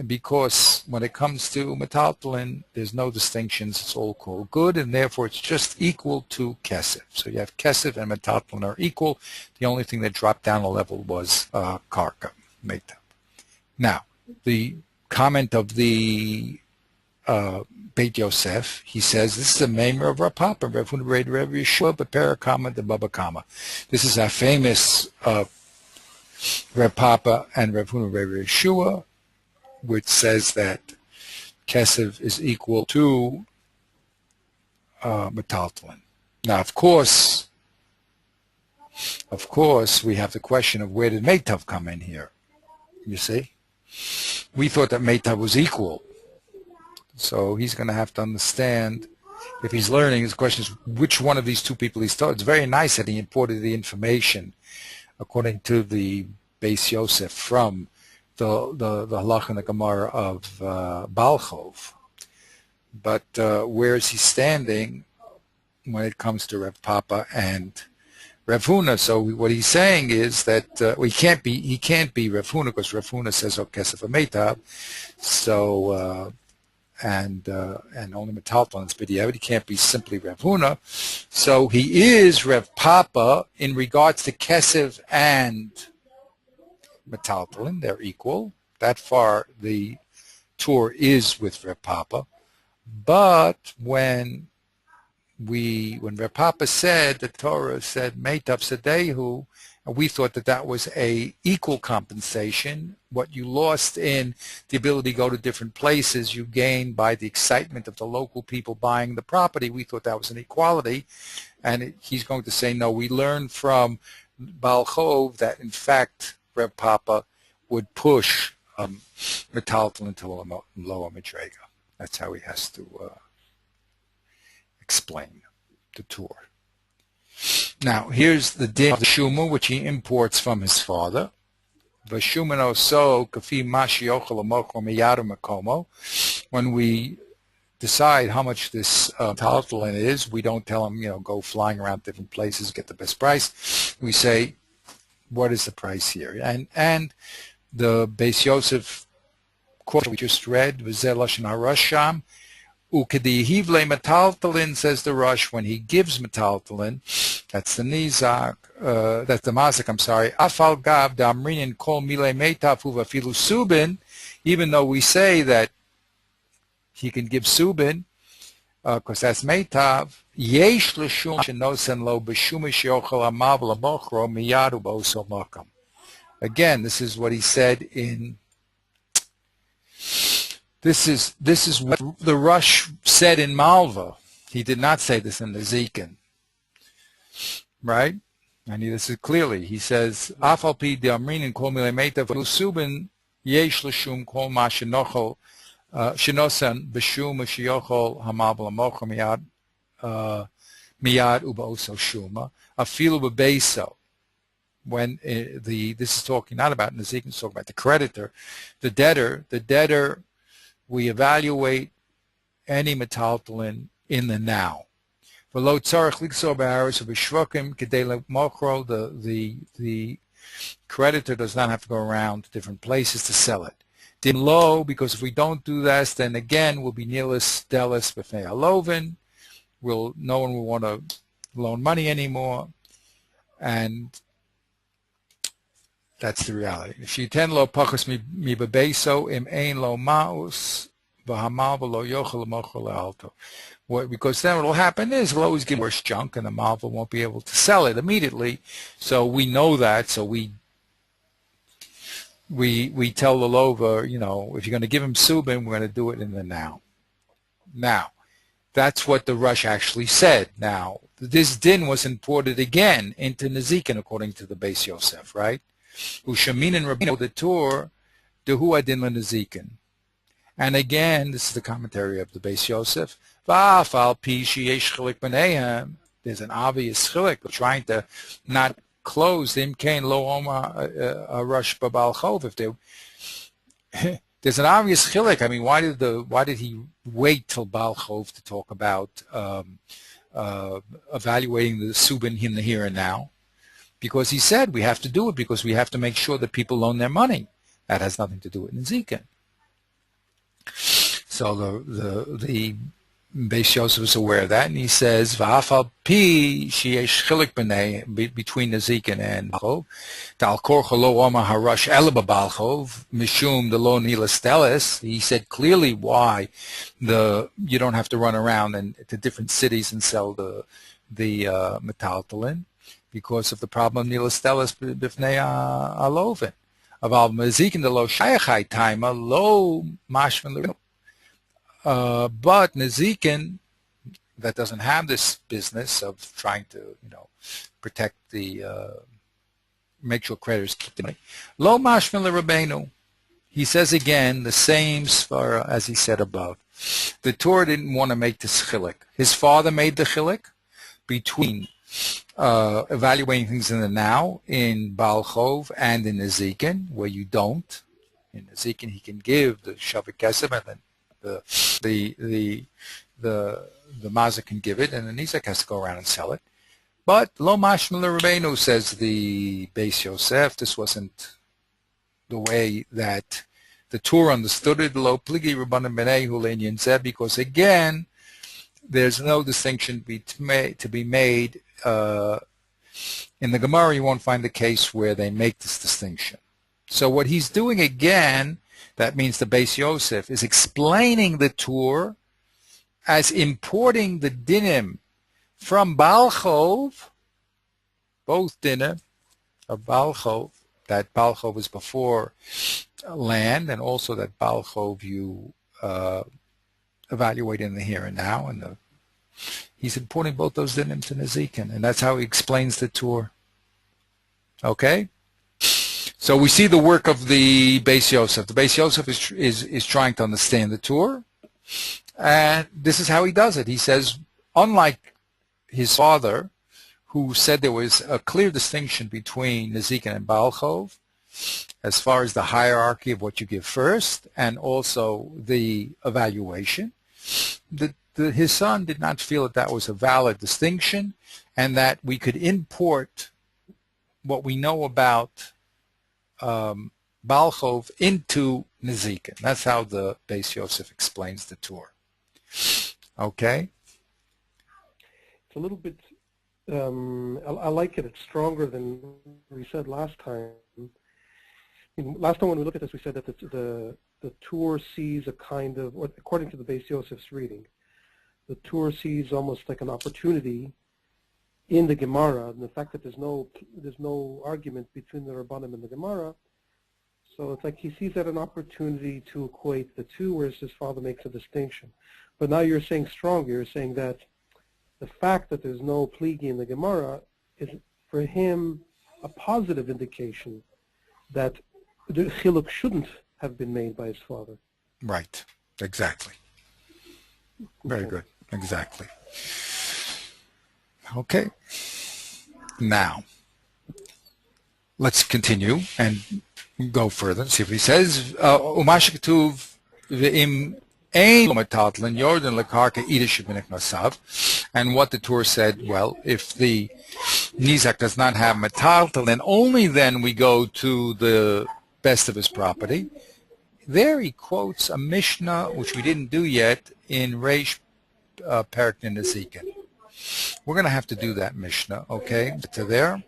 Because when it comes to metalton, there's no distinctions. It's all called good, and therefore it's just equal to kesef. So you have kesef and metalton are equal. The only thing that dropped down a level was karka, meitav. Now, the comment of the Beit Yosef, he says, this is a member of Rav Papa, Rav Huna Rav Yeshua, Beparakama, the Baba Kama. This is our famous Rav Papa and Rav Huna Rav Yeshua, which says that Kesef is equal to Metaltlin. Now, of course, we have the question of where did Meitav come in here? You see? We thought that Meitav was equal. So he's going to have to understand, if he's learning, his question is which one of these two people he's taught. It's very nice that he imported the information according to the Beis Yosef from the Halach and the Gemara of Balchov. But where is he standing when it comes to Rav Papa and Rav Huna? So what he's saying is that he can't be Rav Huna, because Rav Huna says, "Oh, kesef meitav." So and only metalton but he can't be simply Rav Huna. So he is Rav Papa in regards to kesef and metalton. They're equal. That far the Torah is with Rav Papa. But when Rav Papa said, the Torah said meitav sedehu, and we thought that was a equal compensation. What you lost in the ability to go to different places, you gained by the excitement of the local people buying the property. We thought that was an equality. And he's going to say, no, we learned from Balchov that, in fact, Rav Papa would push metalton into a lower madrega. That's how he has to explain the Torah. Now, here's the din of the Shuma, which he imports from his father. When we decide how much this taltalin is, we don't tell him, go flying around different places, get the best price. We say, what is the price here? And the Beis Yosef quote we just read, V'zeh lashon harasham, Ukadihivle metaltalin, says the Rush, when he gives metaltalin, that's the nizak, that's the mazik, afal gab damrinin kol mile meitav uvafilu subin, even though we say that he can give subin, because that's meitav, yesh l'shum shenosen lo b'shum sheochel amav l'mochro miyad u'b'oso makam. Again, this is what he said in... This is what the Rush said in Malva. He did not say this in the Zekin. Right? And this is clearly. He says, Afal pi de'amrin kol milei meitav v'lusubin yesh l'shum kol ma shenochel shenosan b'shum sheyochel hamav l'mocha miyad u'ba'oso shuma afilu b'beiso. When this is talking not about in the Zekin, it's talking about the creditor, the debtor. We evaluate any metaltalin in the now. The creditor does not have to go around to different places to sell it. Din low, because if we don't do this, then again we'll be nilis delis b'fnei halovin. No one will want to loan money anymore, and that's the reality. If you ten lo pachos mi bebeso im ein lo maus v'hamal v'lo yochel l'mochel alto. Because then what will happen is we'll always give worse junk, and the malva won't be able to sell it immediately. So we know that. So we tell the lover, if you're going to give him subin, we're going to do it in the now. Now, that's what the Rush actually said. Now, this din was imported again into Nezikin according to the Beis Yosef, right? Ushamin and Rabbeinu the Tur, dehu adin lenezikin. And again, this is the commentary of the Beis Yosef. Va'afal pi sheyesh chelik b'neihem, there's an obvious chilik. We're trying to not close the imkain lo oma rush babal chov. If there's an obvious chilik. I mean, why did he wait till Baal Chov to talk about evaluating the subin in the here and now? Because he said we have to do it because we have to make sure that people loan their money. That has nothing to do with Nezikin. So the Beis Yosef is aware of that, and he says, "Va'afal pi sheyesh chilik b'nei between Nezikin and Balchov, ta'al korcha lo omar harash ela b'Balchov mishum the lo nilas teles." He said clearly why you don't have to run around and to different cities and sell the metaltalin, because of the problem of nilas teles b'fnei alovin. Aval Nezikin the lo shayachai taima lo mashman. But Nezikin, that doesn't have this business of trying to, protect make sure creditors keep the money. Lo mashmin l'Rabbeinu. He says again the same svara as he said above. The Torah didn't want to make this chilik. His father made the chilik between evaluating things in the now in Baal Chov and in Nezikin, where you don't. In Nezikin, he can give the shavik kesef and then the mazik can give it, and the nizak has to go around and sell it. But lo mashmal Rabbeinu, says the Beis Yosef, this wasn't the way that the Torah understood it. Lo pligi rabbanim b'nei hu zeh, because again, there's no distinction to be made in the Gemara. You won't find the case where they make this distinction. So what he's doing again, that means the Beis Yosef, is explaining the Torah as importing the dinim from Baal Chov, both dinim of Baal Chov, that Baal Chov is before land, and also that Baal Chov you evaluate in the here and now. And he's importing both those dinim to Nezikin, and that's how he explains the Torah. Okay? So we see the work of the Beis Yosef. The Beis Yosef is trying to understand the Torah, and this is how he does it. He says, unlike his father, who said there was a clear distinction between Nezikin and Baal Chov, as far as the hierarchy of what you give first, and also the evaluation, his son did not feel that was a valid distinction, and that we could import what we know about Baal Chov into Nezikin. That's how the Beis Yosef explains the Torah. Okay? It's a little bit, I like it. It's stronger than we said last time. Last time when we looked at this, we said that the Torah sees a kind of, or according to the Beis Yosef's reading, the Torah sees almost like an opportunity in the Gemara, and the fact that there's no argument between the Rabbanim and the Gemara, so it's like he sees that an opportunity to equate the two, whereas his father makes a distinction. But now you're saying stronger. You're saying that the fact that there's no pligi in the Gemara is, for him, a positive indication that the chiluk shouldn't have been made by his father. Right. Exactly. Very good. Exactly. Okay. Now, let's continue and go further and see if he says, Umashikatuv v'im ein metatlan yordan lekarka idish b'niknasav. And what the Torah said, well, if the Nizak does not have metaltalin, only then we go to the best of his property. There he quotes a Mishnah, which we didn't do yet, in Reish Perek Nezikin. We're going to have to do that Mishnah, okay? To there,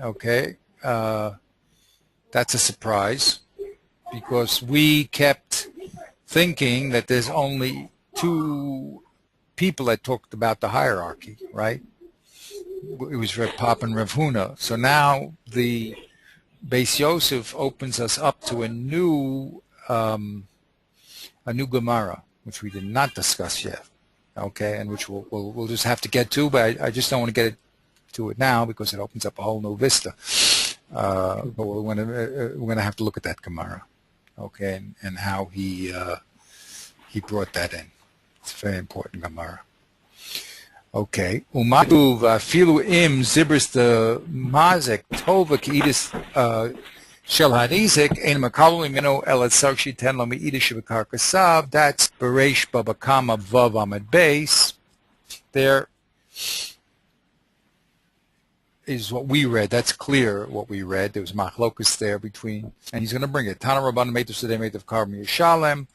okay. That's a surprise, because we kept thinking that there's only two people that talked about the hierarchy, right? It was Rev Papa and Rev Huna. So now the Beis Yosef opens us up to a new Gemara, which we did not discuss yet. Okay, and which we'll just have to get to, but I just don't want to get to it now because it opens up a whole new vista. But we're going to have to look at that Gemara, okay, and how he brought that in. It's a very important Gemara. Okay. Umatuv filu im zibris the mazik tova kiidis shel hanizik ein makabel mino elat sarchi ten lo miidish shibakar kasav. That's bereish babakama vav amad base. There is what we read. That's clear what we read. There was machlokus there between, and he's going to bring it. Tana Rabban Meitav Sedei Meitav Karma Yishalem,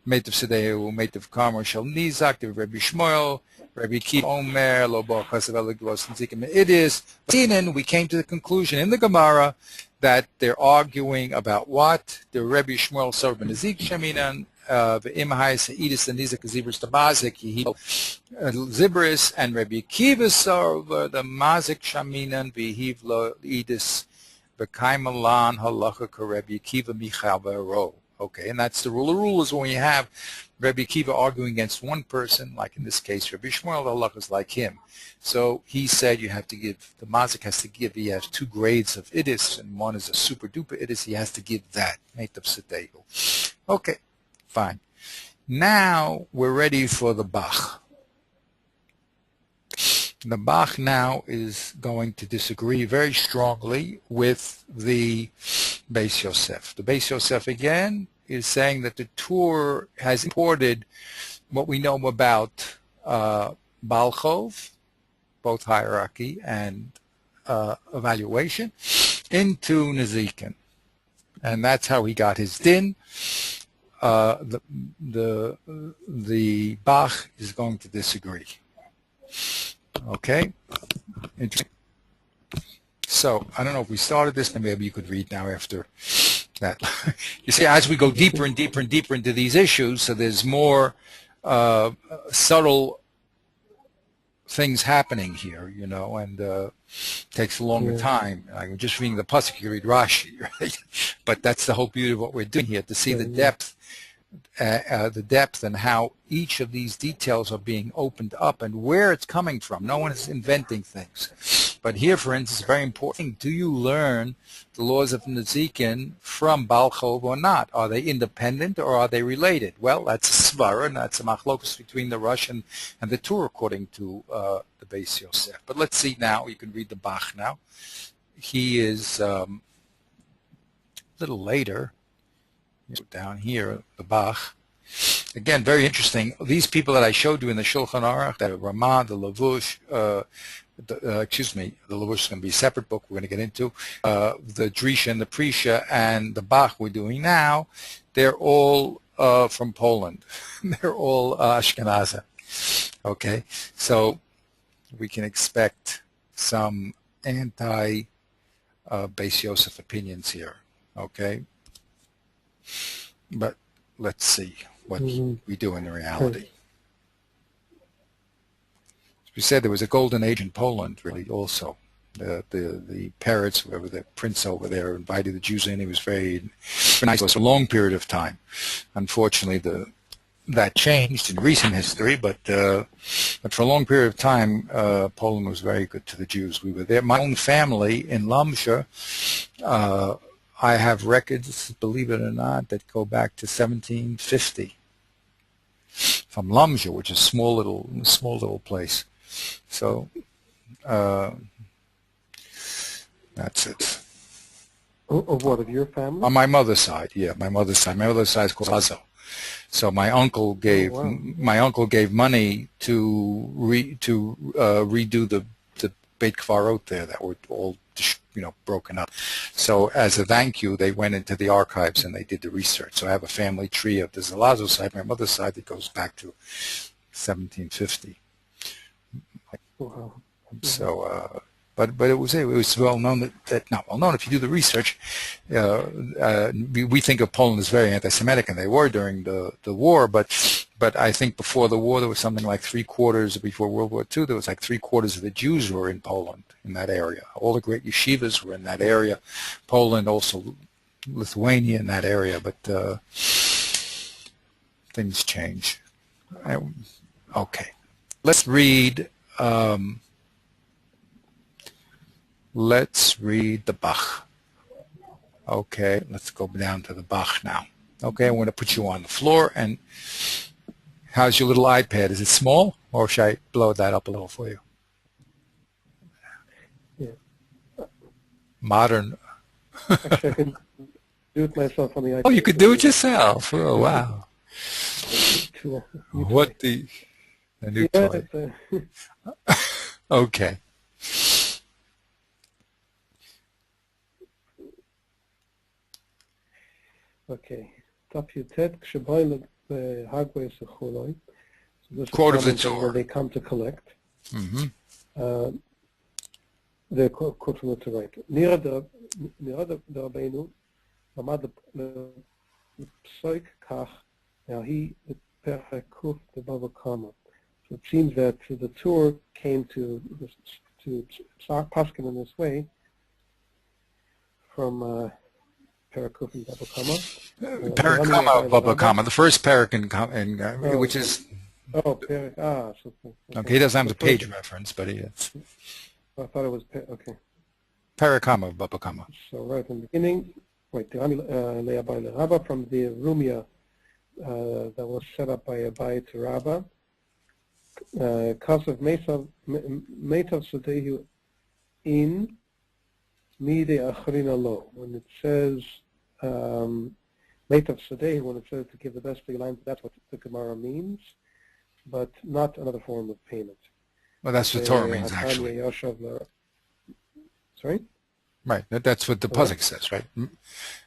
Meitav Sedei Meitav Karma Shal Nizak, the Rabbi Shmuel, Rabbi Kiva Omer, Lobo Chasav Eliglos Nzikim. It is. We came to the conclusion in the Gemara that they're arguing about what the Rabbi Shmuel Sor Ben Ezik Sheminan. V'imahai se'idis and nizak zibris tabazik zibris and Rabbi Kiva over the mazik shaminan v'hiv lo idis v'kaimalan halacha ka Rabbi Kiva michal v'aro. Okay, and that's the rule. The rule is when you have Rabbi Kiva arguing against one person, like in this case Rabbi Shmuel, the halacha is like him. So he said you have to give, the mazik has to give, he has two grades of idis, and one is a super duper idis, he has to give that. Meitav Sedeihu. Okay. Fine. Now we're ready for the Bach. The Bach now is going to disagree very strongly with the Beis Yosef. The Beis Yosef again is saying that the Tur has imported what we know about Balchov, both hierarchy and evaluation, into Nezikin. And that's how he got his din. The Bach is going to disagree. Okay? Interesting. So, I don't know if we started this, maybe you could read now after that. You see, as we go deeper and deeper and deeper into these issues, so there's more subtle things happening here, you know, and takes a longer time. I'm just reading the pasuk, you read Rashi, right? But that's the whole beauty of what we're doing here, to see the depth and how each of these details are being opened up and where it's coming from. No one is inventing things. But here, for instance, very important, do you learn the laws of Nezikin from Balchov or not? Are they independent or are they related? Well, that's a svara, and that's a machlokus between the Russian and the Tur, according to the Beis Yosef. But let's see now. You can read the Bach now. He is a little later. Down here, the Bach. Again, very interesting. These people that I showed you in the Shulchan Aruch, that Ramah, the Lavush, the Lavush is going to be a separate book we're going to get into, the Drisha and the Prisha, and the Bach we're doing now, they're all from Poland. They're all Ashkenazi. Okay, so we can expect some anti-Beis Yosef opinions here. Okay. But let's see what we do in reality. As we said, there was a golden age in Poland, really, also. The parrots, whoever the prince over there, invited the Jews in. He was very nice for a long period of time. Unfortunately, that changed in recent history, but for a long period of time, Poland was very good to the Jews. We were there. My own family in Lomsha, I have records, believe it or not, that go back to 1750 from Lomsha, which is a small little place. So that's it. Of what, of your family? On my mother's side, yeah, my mother's side. My mother's side is called Hazel. So my uncle gave money to redo the Beit Kvarot there that were all broken up. So as a thank you, they went into the archives and they did the research. So I have a family tree of the Zalazo side, my mother's side, that goes back to 1750. Wow. So, but it was well known that not well known. If you do the research, we think of Poland as very anti-Semitic, and they were during the war. But I think before the war, there was something like 3/4, before World War II, there was like 3/4 of the Jews were in Poland, in that area. All the great yeshivas were in that area. Poland, also Lithuania in that area, but things change. Okay. Let's read the Bach. Okay, let's go down to the Bach now. Okay, I'm going to put you on the floor, and how's your little iPad? Is it small? Or should I blow that up a little for you? Yeah. Modern. Actually, I can do it myself on the iPad. Oh, you could do it yourself. Oh, wow. Tool. What the new Yeah, toy. it's Okay. okay. Top Yutet, Kshaboy Hagway Sechuloi. So this is Quote of the commenting when Torah. they come to collect. Mm-hmm. The quote from the Torah. Nira the Rabbeinu, Amad the Psoik Kach, now he, the Perchakuf, the Bava Kama. So it seems that the Torah came to Paskin in this way from Perakuf and Bava Kama. Parakama, Baba Kama, the first parak which is... Oh, Okay, he doesn't have the page reference, but he is. I thought it was, okay. Parakama of Baba Kama. So right in the beginning, wait, from the Rumia that was set up by Abai to Rabbah. Kasav Meitav Sadehu in Mide Achrina Lo. When it says Meitav Sadehu, when it says to give the best of the line, that's what the Gemara means, but not another form of payment. Well, that's what Torah means, actually. Sorry? Right, that's what the Pasuk says, right? In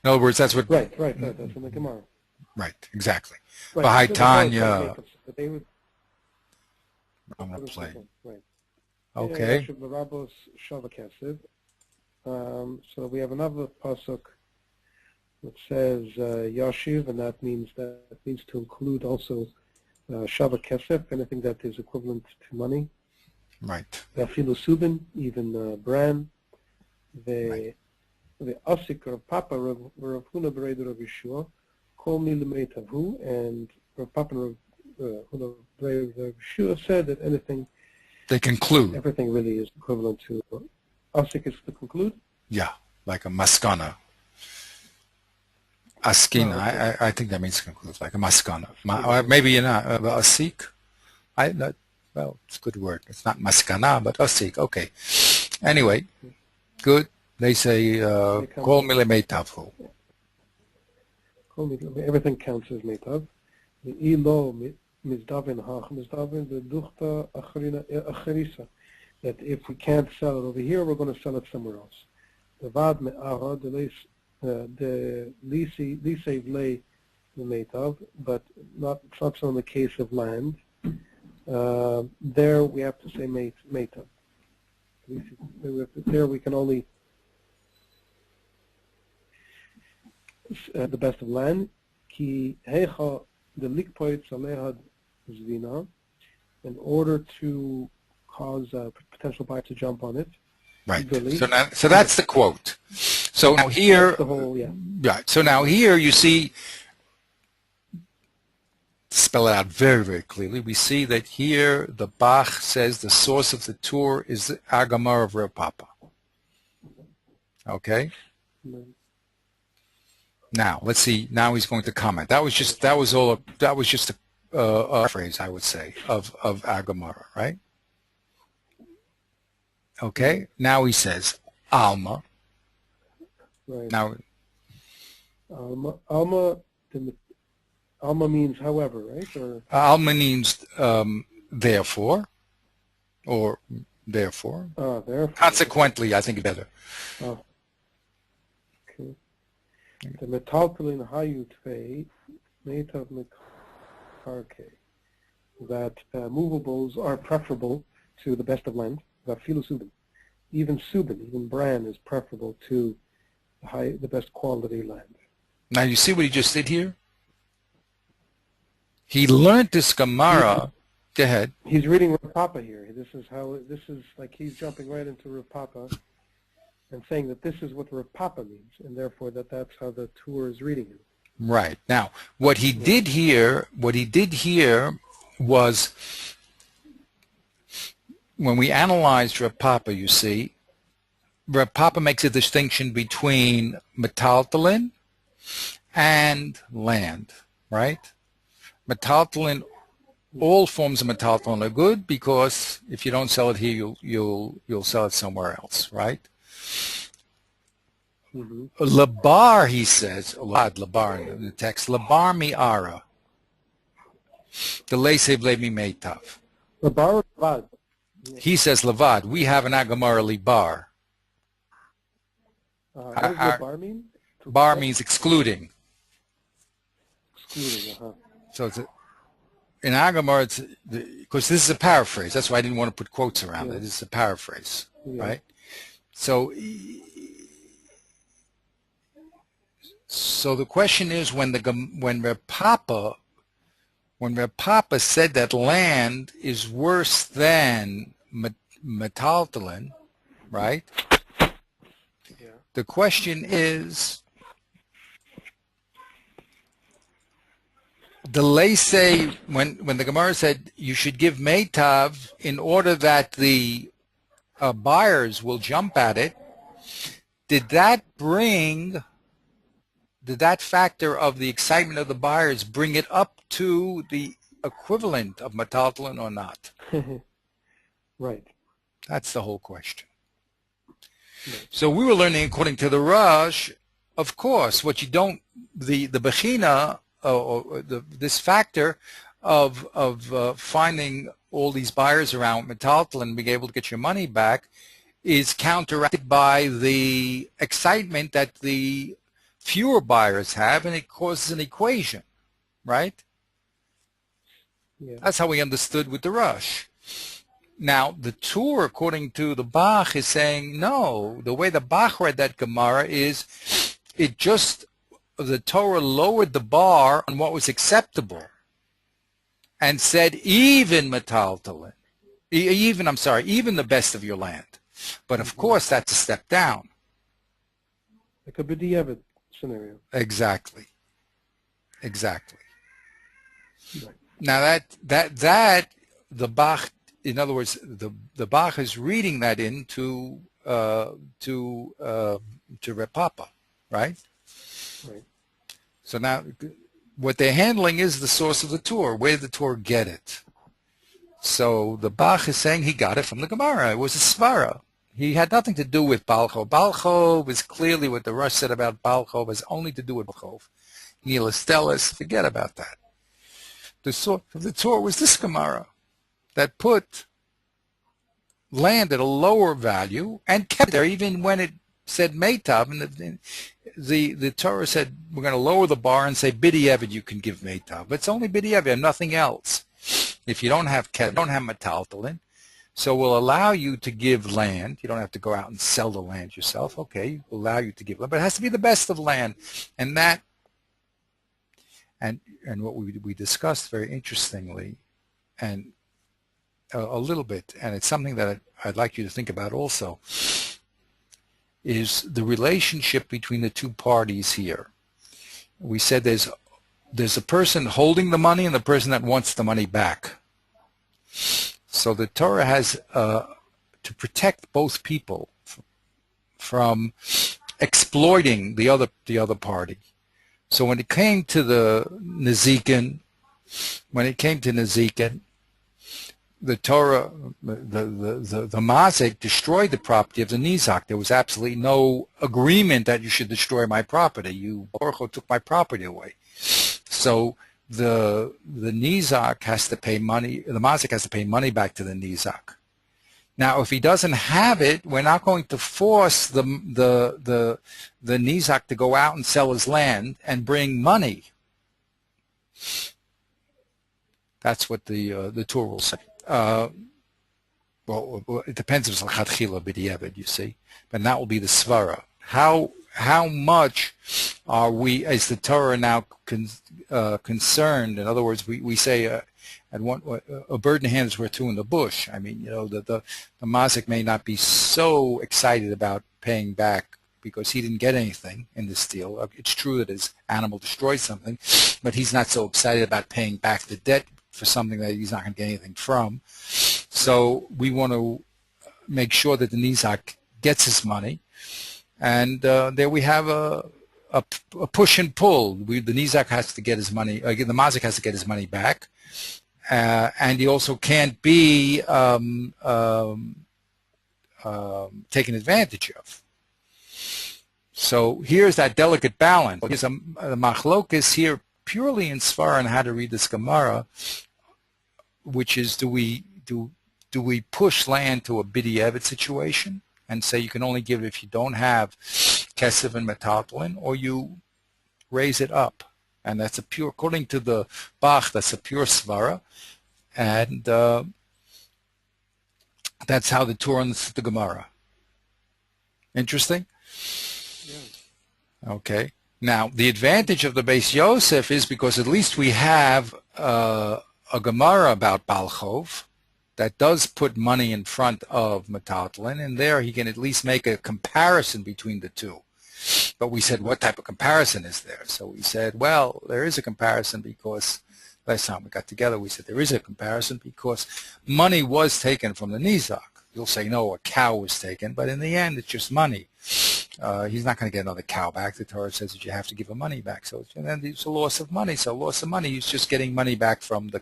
other words, that's what... Right, that's in the Gemara. Right, exactly. Right. Tanya... I'm going to play. Right. Okay. So we have another pasuk that says Yashiv, and that means to include also Shava Kesef, anything that is equivalent to money. Right. The Subin, even bran. The Asik of Papa Rav Huna Bereid Rav Yeshua, Kol Mi L'Meitavu, and Rav Papa Rav Huna Bereid Rav Yeshua said that anything. They conclude. Everything really is equivalent to Asik is to conclude. Yeah, like a maskana. Askina, Oh, okay. I think that means conclude, like a maskana. Or maybe you're not, asik. Well, it's a good word. It's not maskana, but asik. Okay. Anyway, good. They say, kol mile meitavu. Everything counts as meitav. The ilo mizdavin hach mizdavin the duchta acharisa. That if we can't sell it over here, we're going to sell it somewhere else. The vad me'ara the lisei lay the meitav, but it's not so in the case of land. There we have to say meitav. There we can only the best of land. Ki hecha the likpoit salehad zvina, in order to cause a potential buyer to jump on it. Right. So that's the quote. So now here, the whole, yeah. Right. So now here you see, spell it out very, very clearly. We see that here the Bach says the source of the Tur is the Agamar of Rav Papa. Okay. Now let's see. Now he's going to comment. That was just a phrase, I would say, of Agamara, right? Okay. Now he says Alma. Right. Now Alma means however, right? Or Alma means therefore, or therefore. Therefore. Consequently, I think better. Oh. Okay. The metaltalin hayutvei meitav mekarke. That movables are preferable to the best of land. Vafilu subin. Even subin, even bran is preferable to the best quality land. Now you see what he just did here? He learned this Gemara. Go ahead. He's reading Rav Papa here. This is like he's jumping right into Rav Papa and saying that this is what Rav Papa means, and therefore that's how the Tur is reading it. Right. Now, what he did here was, when we analyzed Rav Papa, you see, Rav Papa makes a distinction between metaltalin and land, right? Metaltalin all forms of metalton are good because if you don't sell it here, you'll sell it somewhere else, right? Mm-hmm. Labar, he says, labar in the text, labar mi'ara, the leise blemi meitav. Labar or Levad? Yeah. He says levad. We have an agamara libar. What does Labar mean? Bar means excluding. Excluding, So it's in agamara, it's because this is a paraphrase. That's why I didn't want to put quotes around it. This is a paraphrase, right? So the question is when Reb Papa said that land is worse than metaltalin, right? Yeah. The question is, the Leise, when the Gemara said you should give meitav in order that the buyers will jump at it, did that factor of the excitement of the buyers bring it up to the equivalent of metaltalin or not? Right. That's the whole question. Right. So we were learning according to the Rush, of course, what you don't, the Bechina, this factor of finding all these buyers around metaltalin and being able to get your money back is counteracted by the excitement that the fewer buyers have, and it causes an equation, right? Yeah. That's how we understood with the Rush. Now, the Tur, according to the Bach, is saying, no, the way the Bach read that Gemara is the Torah lowered the bar on what was acceptable and said even metaltalin, even the best of your land. But of course, that's a step down. Like a b'diavad scenario. Exactly. Right. Now that the Bach, in other words, the Bach is reading that into to Reb Papa, right? Right. So now what they're handling is the source of the Torah. Where did the Torah get it? So the Bach is saying he got it from the Gemara. It was a svara. He had nothing to do with Balchov. Balchov is clearly what the Rush said about Balchov has only to do with Balchov. Nila Stellis, forget about that. The source of the Torah was this Gemara that put land at a lower value and kept it there even when it said Meitav, and the Torah said we're going to lower the bar and say B'diavad you can give Meitav, but it's only B'diavad, nothing else. If you don't have metaltalin, so we'll allow you to give land. You don't have to go out and sell the land yourself. Okay, we'll allow you to give land, but it has to be the best of land, and what we discussed very interestingly, and a little bit, and it's something that I'd like you to think about also, is the relationship between the two parties here. We said there's a person holding the money and the person that wants the money back. So the Torah has to protect both people from exploiting the other party. So when it came to the Nezikin, the Torah, the Mazik destroyed the property of the Nizak. There was absolutely no agreement that you should destroy my property. You, Baruch, took my property away. So the Nizak has to pay money. The Mazik has to pay money back to the Nizak. Now, if he doesn't have it, we're not going to force the Nizak to go out and sell his land and bring money. That's what the Torah will say. Well, it depends if it's l'chadchila b'diavad, you see, but that will be the svara. How much are we, as the Torah now concerned? In other words, we say a bird in the hand is worth two in the bush. I mean, the mazik may not be so excited about paying back because he didn't get anything in this deal. It's true that his animal destroyed something, but he's not so excited about paying back the debt for something that he's not going to get anything from. So we want to make sure that the Nizak gets his money. And there we have a push and pull. The Nizak has to get his money, the Mazik has to get his money back. and he also can't be taken advantage of. So here's that delicate balance. There's a machlokes here purely in Svar on how to read this Gemara, which is do we push land to a b'diavad situation and say you can only give it if you don't have kesef and metaltalin, or you raise it up, and that's a pure, according to the Bach, that's a pure svara, and that's how the Torah understood the Gemara. Interesting. Yeah. Okay. Now the advantage of the Beis Yosef is because at least we have a Gemara about Balchov that does put money in front of metaltalin, and there he can at least make a comparison between the two. But we said, what type of comparison is there? So we said, well, there is a comparison because last time we got together, we said there is a comparison because money was taken from the Nizak. You'll say, no, a cow was taken, but in the end, it's just money. He's not going to get another cow back. The Torah says that you have to give him money back. So and then it's a loss of money. So loss of money, he's just getting money back from the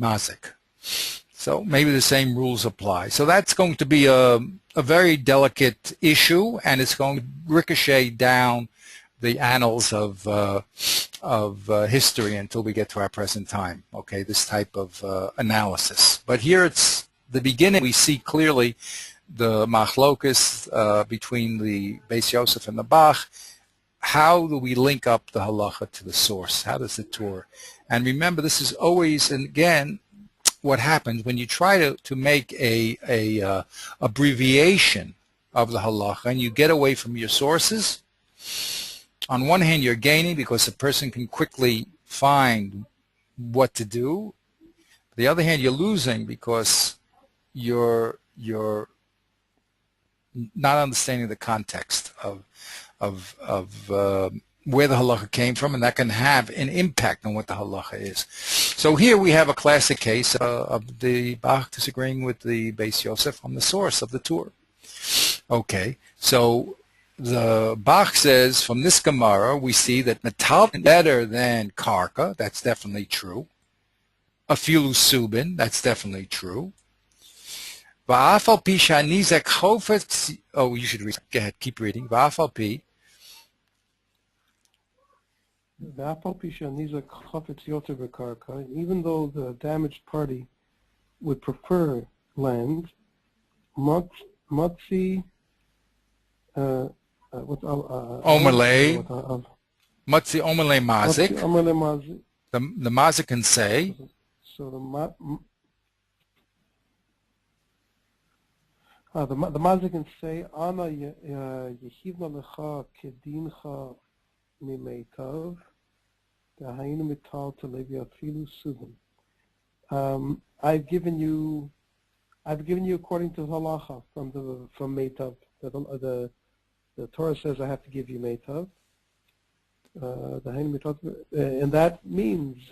mazik. So maybe the same rules apply. So that's going to be a very delicate issue, and it's going to ricochet down the annals of history until we get to our present time. Okay, this type of analysis. But here it's the beginning. We see clearly the machlokus between the Beis Yosef and the Bach. How do we link up the halacha to the source? How does the Torah? And remember, this is always, and again, what happens when you try to make a abbreviation of the halacha and you get away from your sources. On one hand, you're gaining because a person can quickly find what to do. On the other hand, you're losing because you're not understanding the context of where the halacha came from, and that can have an impact on what the halacha is. So here we have a classic case of the Bach disagreeing with the Beis Yosef on the source of the Torah. Okay, so the Bach says from this Gemara we see that metal is better than karka. That's definitely true. Afilu subin. That's definitely true. Va'afal pi shanizek chofetz. Oh, you should read. Go ahead, keep reading. Va'afal pi. Even though the damaged party would prefer land, Matzi, Omelei, Matzi Omelei Mazik. The Mazik can say. So the Mazik can say, Ana yehivna lecha kedincha mimeitav. I've given you according to halacha from meitav. The Torah says I have to give you meitav. And that means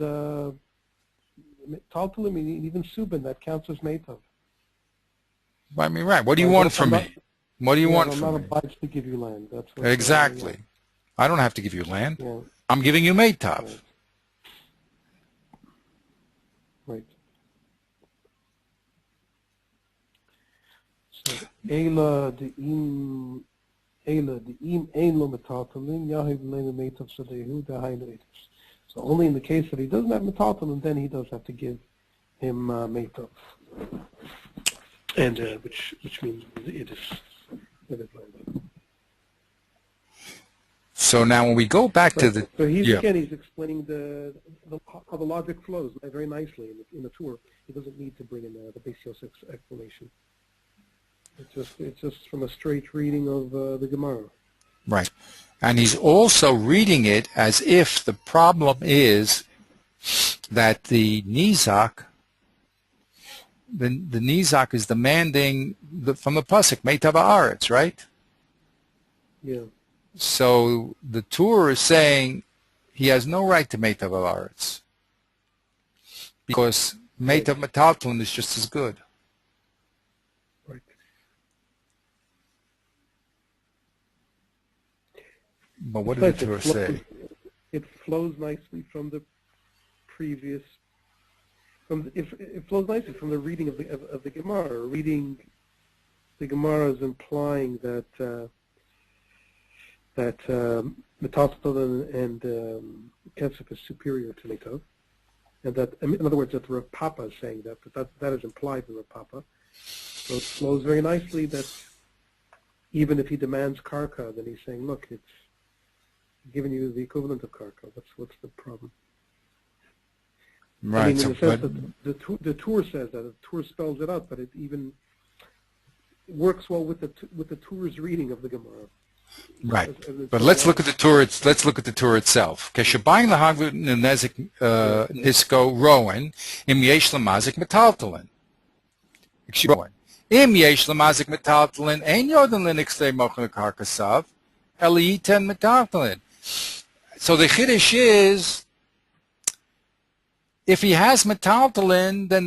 taltalim, even subin, that counts as meitav. I mean, right. What do you want from me? What do you want from me? I'm not obliged to give you land. That's what exactly. I don't have to give you land. Yeah. I'm giving you meitav. Right. So, Eila the im ein lo metaltalin yahiv leinu meitav sadehu dahainu. So only in the case that he doesn't have metaltalin, then he does have to give him meitav, and which means it is land. So now when we go back to the... So he's explaining how the logic flows very nicely in the tour. He doesn't need to bring in the Beis Yosef's explanation. It's just from a straight reading of the Gemara. Right. And he's also reading it as if the problem is that the Nizak, the Nizak is demanding from the Pasuk, Meitav Haaretz, right? Yeah. So the Torah is saying he has no right to Meitav Haaretz because Meitav Metaltalin is just as good. Right. But what did the Torah say? It flows nicely from the previous, it flows nicely from the reading of the Gemara. Reading the Gemara is implying that metaltalin and kesef is superior to meitav, and that, in other words, that the Rav Papa is saying that is implied in Rav Papa. So it flows very nicely that even if he demands karka, then he's saying, look, it's giving you the equivalent of karka. What's the problem? Right. I mean, in the sense that the Tur says that, the Tur spells it out, but it even works well with the Tur's reading of the Gemara. Right, but let's look at the Tur. Let's look at the Tur itself. Keshabayim lahaglut nezik nisko rowan im yesh lamazik metaltalin. Rowan im yesh lamazik metaltalin ein yoden linixlei mochen karkasav eliyiten metaltalin. So the chiddush is, if he has metaltalin, then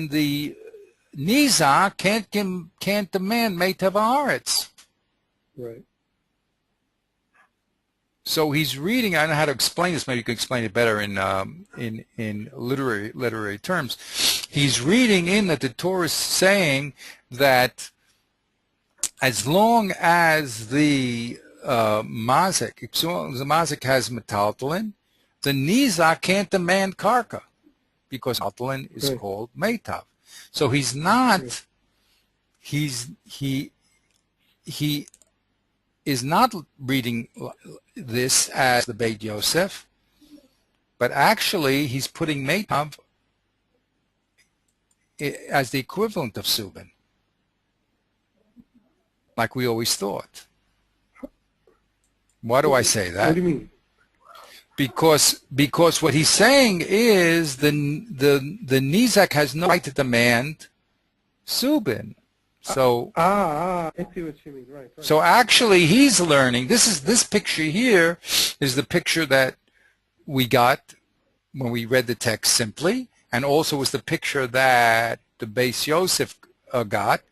the Niza can't demand meitav haaretz. Right. So he's reading. I don't know how to explain this. Maybe you can explain it better in literary terms. He's reading in that the Torah is saying that as long as the mazik has metaltalin, the nizak can't demand karka because metaltalin is called meitav. So he's not. He is not reading this as the Beit Yosef, but actually he's putting meitav as the equivalent of subin, like we always thought. Why do I say that? What do you mean? Because what he's saying is the Nizak has no right to demand subin. So I see what you mean. Right. So actually he's learning. This picture here is the picture that we got when we read the text simply, and also was the picture that the Beis Yosef got.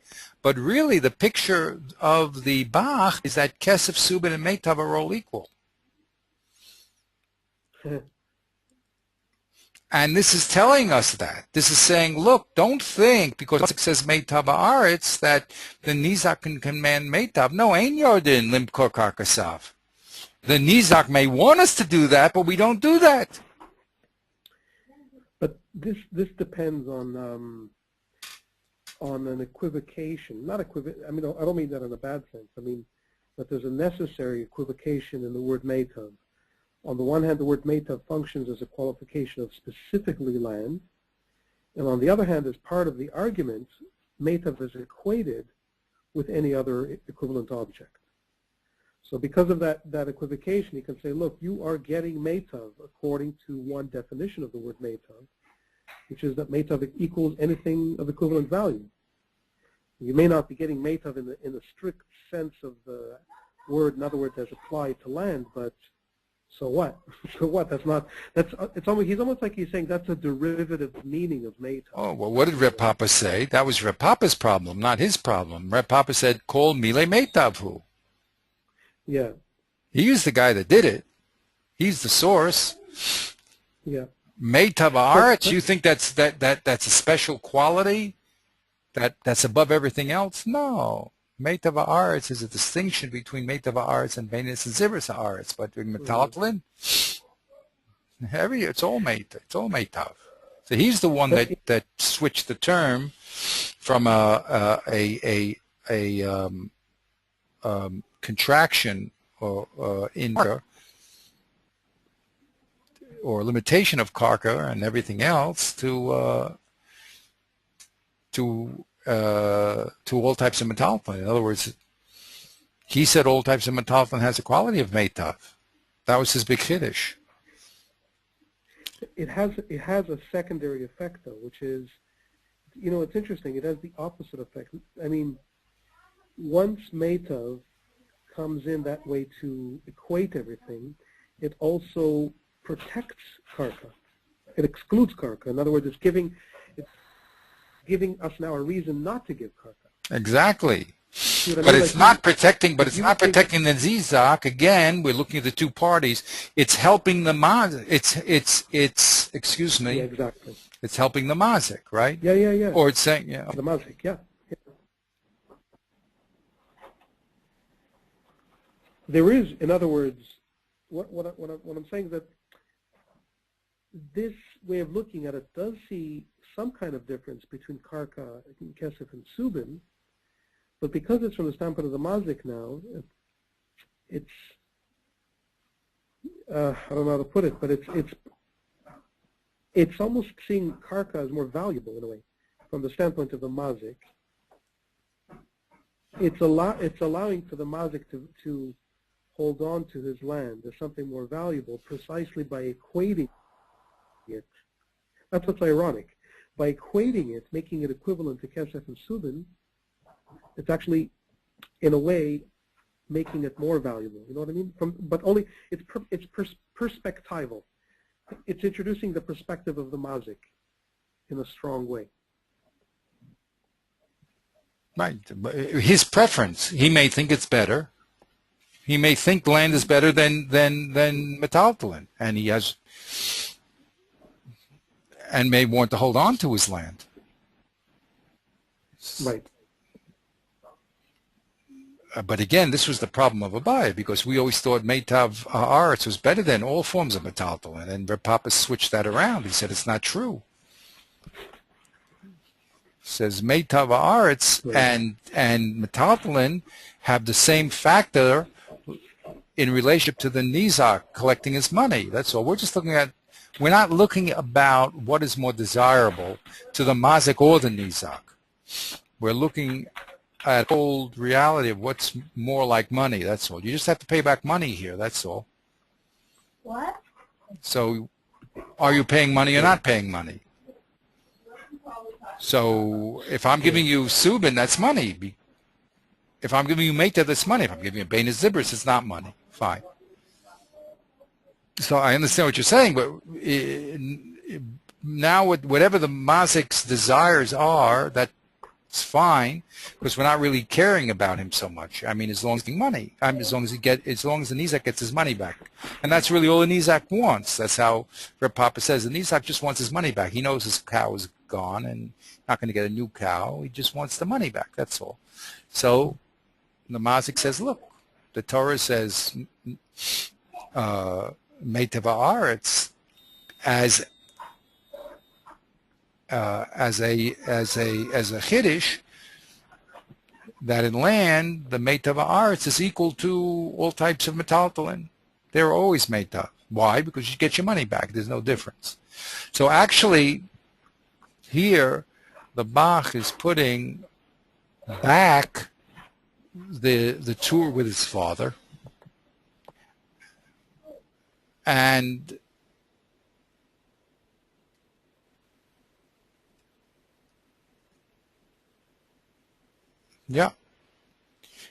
But really the picture of the Bach is that Kesef, Subin, and Meitav are all equal. And this is telling us that. This is saying, look, don't think, because it says Meitav Haaretz, that the Nizak can command Meitav. No, Ein Yordin Limkor Karkasav. The Nizak may want us to do that, but we don't do that. But this depends on an equivocation. Not I mean, I don't mean that in a bad sense. I mean that there's a necessary equivocation in the word Meitav. On the one hand, the word meitav functions as a qualification of specifically land, and on the other hand, as part of the argument, meitav is equated with any other equivalent object. So because of that equivocation, you can say, look, you are getting meitav according to one definition of the word meitav, which is that meitav equals anything of equivalent value. You may not be getting meitav in the strict sense of the word, in other words, as applied to land, but so what? So what? He's almost like he's saying that's a derivative meaning of meitav. Oh, well, what did Reb Papa say? That was Reb Papa's problem, not his problem. Reb Papa said, "Kol mile meitavhu." Yeah. He's the guy that did it. He's the source. Yeah. Meitav haaretz. You think that's a special quality that's above everything else? No. Meitav haaretz is a distinction between Meitav haaretz and Beinis and Zivras haaretz, but in metaltalin, it's all Meitav. It's all Meitav. So he's the one that switched the term from a contraction or in karka, or limitation of karka and everything else to all types of metaltalin. In other words, he said all types of metaltalin has the quality of meitav. That was his big chiddush. It has a secondary effect, though, which is, it's interesting. It has the opposite effect. I mean, once meitav comes in that way to equate everything, it also protects karka. It excludes karka. In other words, it's giving us now a reason not to give karka. Exactly. See what I But mean? it's Like not protecting. But if it's you not would take, protecting the Zizak. Again, we're looking at the two parties. It's helping the Mazik. It's. Excuse yeah, me. exactly. It's helping the Mazik, right? Yeah. Or it's saying, yeah. The mazik, yeah. There is, in other words, what I'm saying is that this way of looking at it does see some kind of difference between karka, kesef, and subin, but because it's from the standpoint of the mazik now, it's I don't know how to put it, but it's almost seeing karka as more valuable in a way, from the standpoint of the mazik. It's allowing for the mazik to hold on to his land as something more valuable precisely by equating it. That's what's ironic. By equating it, making it equivalent to kesef and subin, it's actually, in a way, making it more valuable. You know what I mean? But only it's perspectival. It's introducing the perspective of the mazik in a strong way. Right. His preference. He may think it's better. He may think land is better than metaltalin, and he has, and may want to hold on to his land. Right. But again, this was the problem of Abaya, because we always thought Meitav Haaretz was better than all forms of metaltalin, and Reb Papa switched that around. He said it's not true. Says Meitav Haaretz and metaltalin have the same factor in relationship to the Nizak collecting his money. That's all. We're just looking at, we're not looking about what is more desirable to the Mazik or the Nizak. We're looking at old reality of what's more like money. That's all. You just have to pay back money here. That's all. What? So are you paying money or not paying money? So if I'm giving you Subin, that's money. If I'm giving you Meitav, that's money. If I'm giving you Bein Zibris, it's not money. Fine. So I understand what you're saying, but now whatever the Mazik's desires are, that's fine, because we're not really caring about him so much. I mean, as long as he's getting money, as long as the Nizak gets his money back, and that's really all the Nizak wants. That's how Reb Papa says the Nizak just wants his money back. He knows his cow is gone and not going to get a new cow. He just wants the money back. That's all. So the Mazik says, look, the Torah says Meitav Haaretz as a chiddush, that in land the Meitav Haaretz is equal to all types of metaltalin. They're always Meitav. Why? Because you get your money back. There's no difference. So actually, here the Bach is putting back the tour with his father, and yeah,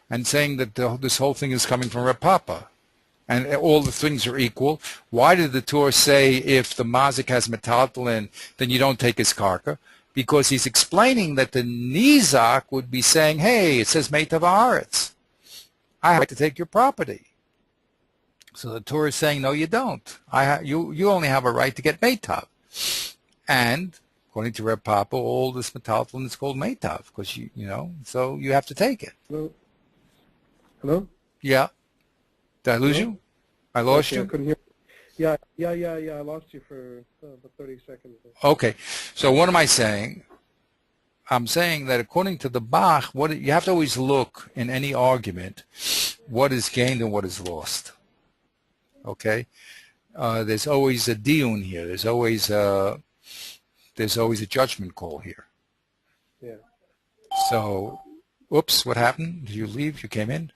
and saying that this whole thing is coming from Reb Papa, and all the things are equal. Why did the Torah say if the Mazik has metaltalin, then you don't take his karka? Because he's explaining that the Nizak would be saying, hey, it says Meitav Haaretz. I have to take your property. So the Torah is saying, no, you don't. You only have a right to get Meitav. And according to Reb Papa, all this metaltalin is called Meitav, because you know, so you have to take it. Hello? Hello? Yeah. Did I lose Hello? you? I lost Okay, you? I couldn't hear. Yeah. I lost you for about 30 seconds. Okay. So what am I saying? I'm saying that according to the Bach, you have to always look in any argument what is gained and what is lost. Okay? There's always a iyun here. There's always a judgment call here. Yeah. So, oops, what happened? Did you leave? You came in?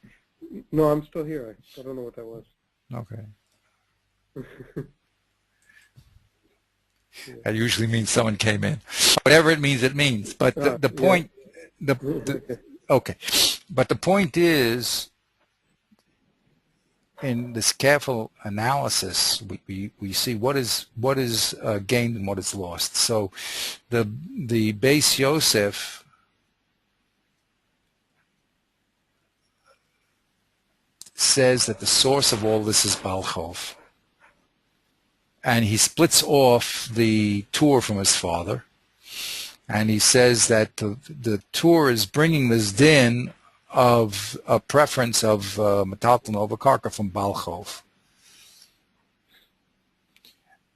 No, I'm still here. I don't know what that was. Okay. Yeah. That usually means someone came in. Whatever it means, it means. But the point, okay. But the point is, in this careful analysis, we see what is gained and what is lost. So, the Beis Yosef says that the source of all this is Baal Chov. And he splits off the Tur from his father. And he says that the Tur is bringing this din of a preference of metalton over karka from Baal Chov.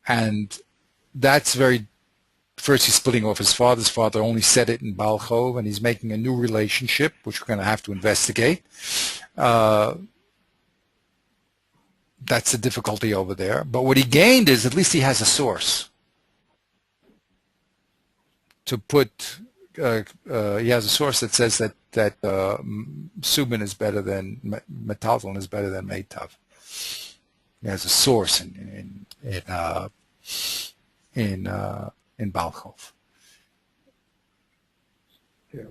And that's very, first he's splitting off his father. His father only said it in Baal Chov, and he's making a new relationship, which we're going to have to investigate. That's the difficulty over there. But what he gained is at least he has a source to put. He has a source that says that Subin is better than Metalton is better than Meitav. He has a source in Baal Chov. Yeah.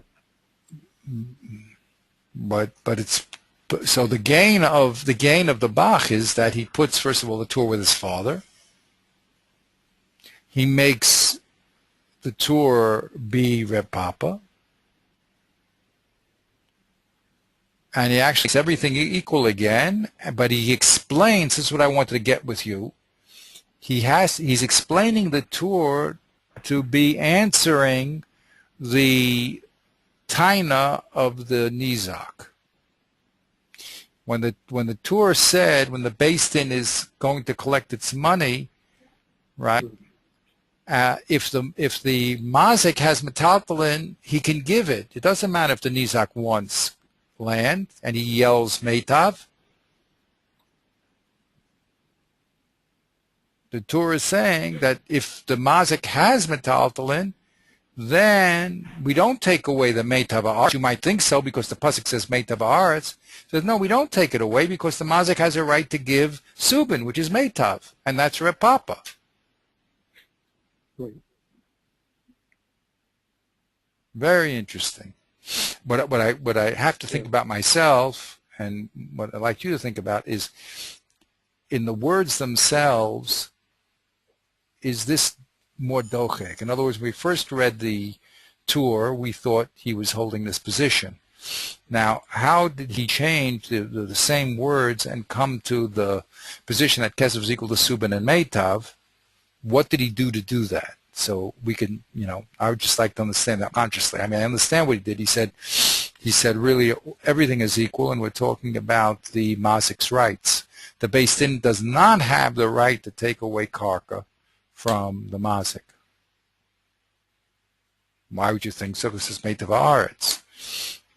But it's. So the gain of the Bach is that he puts, first of all, the Tur with his father. He makes the Tur be Reb Papa, and he actually makes everything equal again. But he explains, this is what I wanted to get with you. He's explaining the Tur to be answering the taina of the Nizak. When the Tur said, when the Beis Din is going to collect its money, right? If the mazik has metaltalin, he can give it. It doesn't matter if the nizak wants land and he yells meitav. The Tur is saying that if the mazik has metaltalin, then we don't take away the meitav haaretz. You might think so because the pasuk says meitav haaretz. Says no, we don't take it away because the mazik has a right to give subin, which is meitav, and that's Reb Papa. Right. Very interesting. What I have to think about myself, and what I'd like you to think about is, in the words themselves, is this more dochek? In other words, when we first read the Tur, we thought he was holding this position. Now, how did he change the same words and come to the position that Kesef is equal to Subin and Meitav? What did he do to do that? So we can, I would just like to understand that consciously. I mean, I understand what he did. He said really everything is equal, and we're talking about the mazik's rights. The Beis Din does not have the right to take away karka from the mazik. Why would you think so? This is meitav haaretz.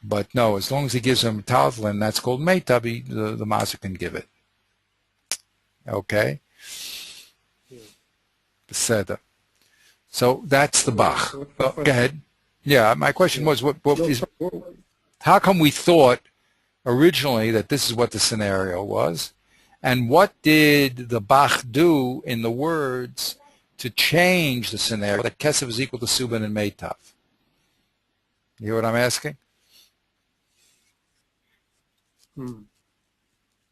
But no, as long as he gives him taltlin, that's called meitav, the mazik can give it. Okay? Beseder. So that's the Bach. Go ahead. Yeah, my question was, how come we thought originally that this is what the scenario was? And what did the Bach do in the words to change the scenario that Kesef is equal to Subin and Meitav? You hear what I'm asking?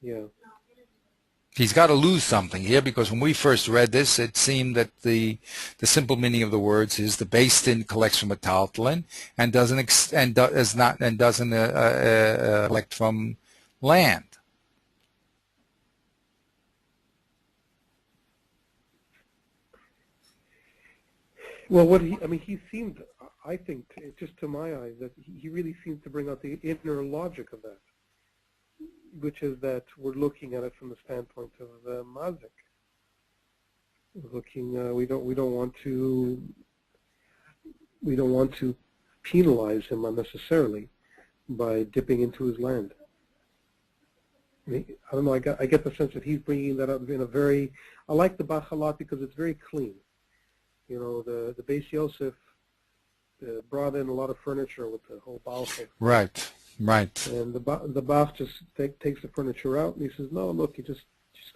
Yeah. He's got to lose something here, because when we first read this, it seemed that the simple meaning of the words is the Beis Din collects from a taltlin and doesn't collect from land. Well, he seemed, I think, just to my eyes, that he really seems to bring out the inner logic of that, which is that we're looking at it from the standpoint of mazik. We're looking, we don't want to penalize him unnecessarily by dipping into his land. I don't know. I get the sense that he's bringing that up in a very. I like the Bach a lot because it's very clean. The Beis Yosef brought in a lot of furniture with the whole Baal. Right. And the Bach just takes the furniture out, and he says, "No, look, you just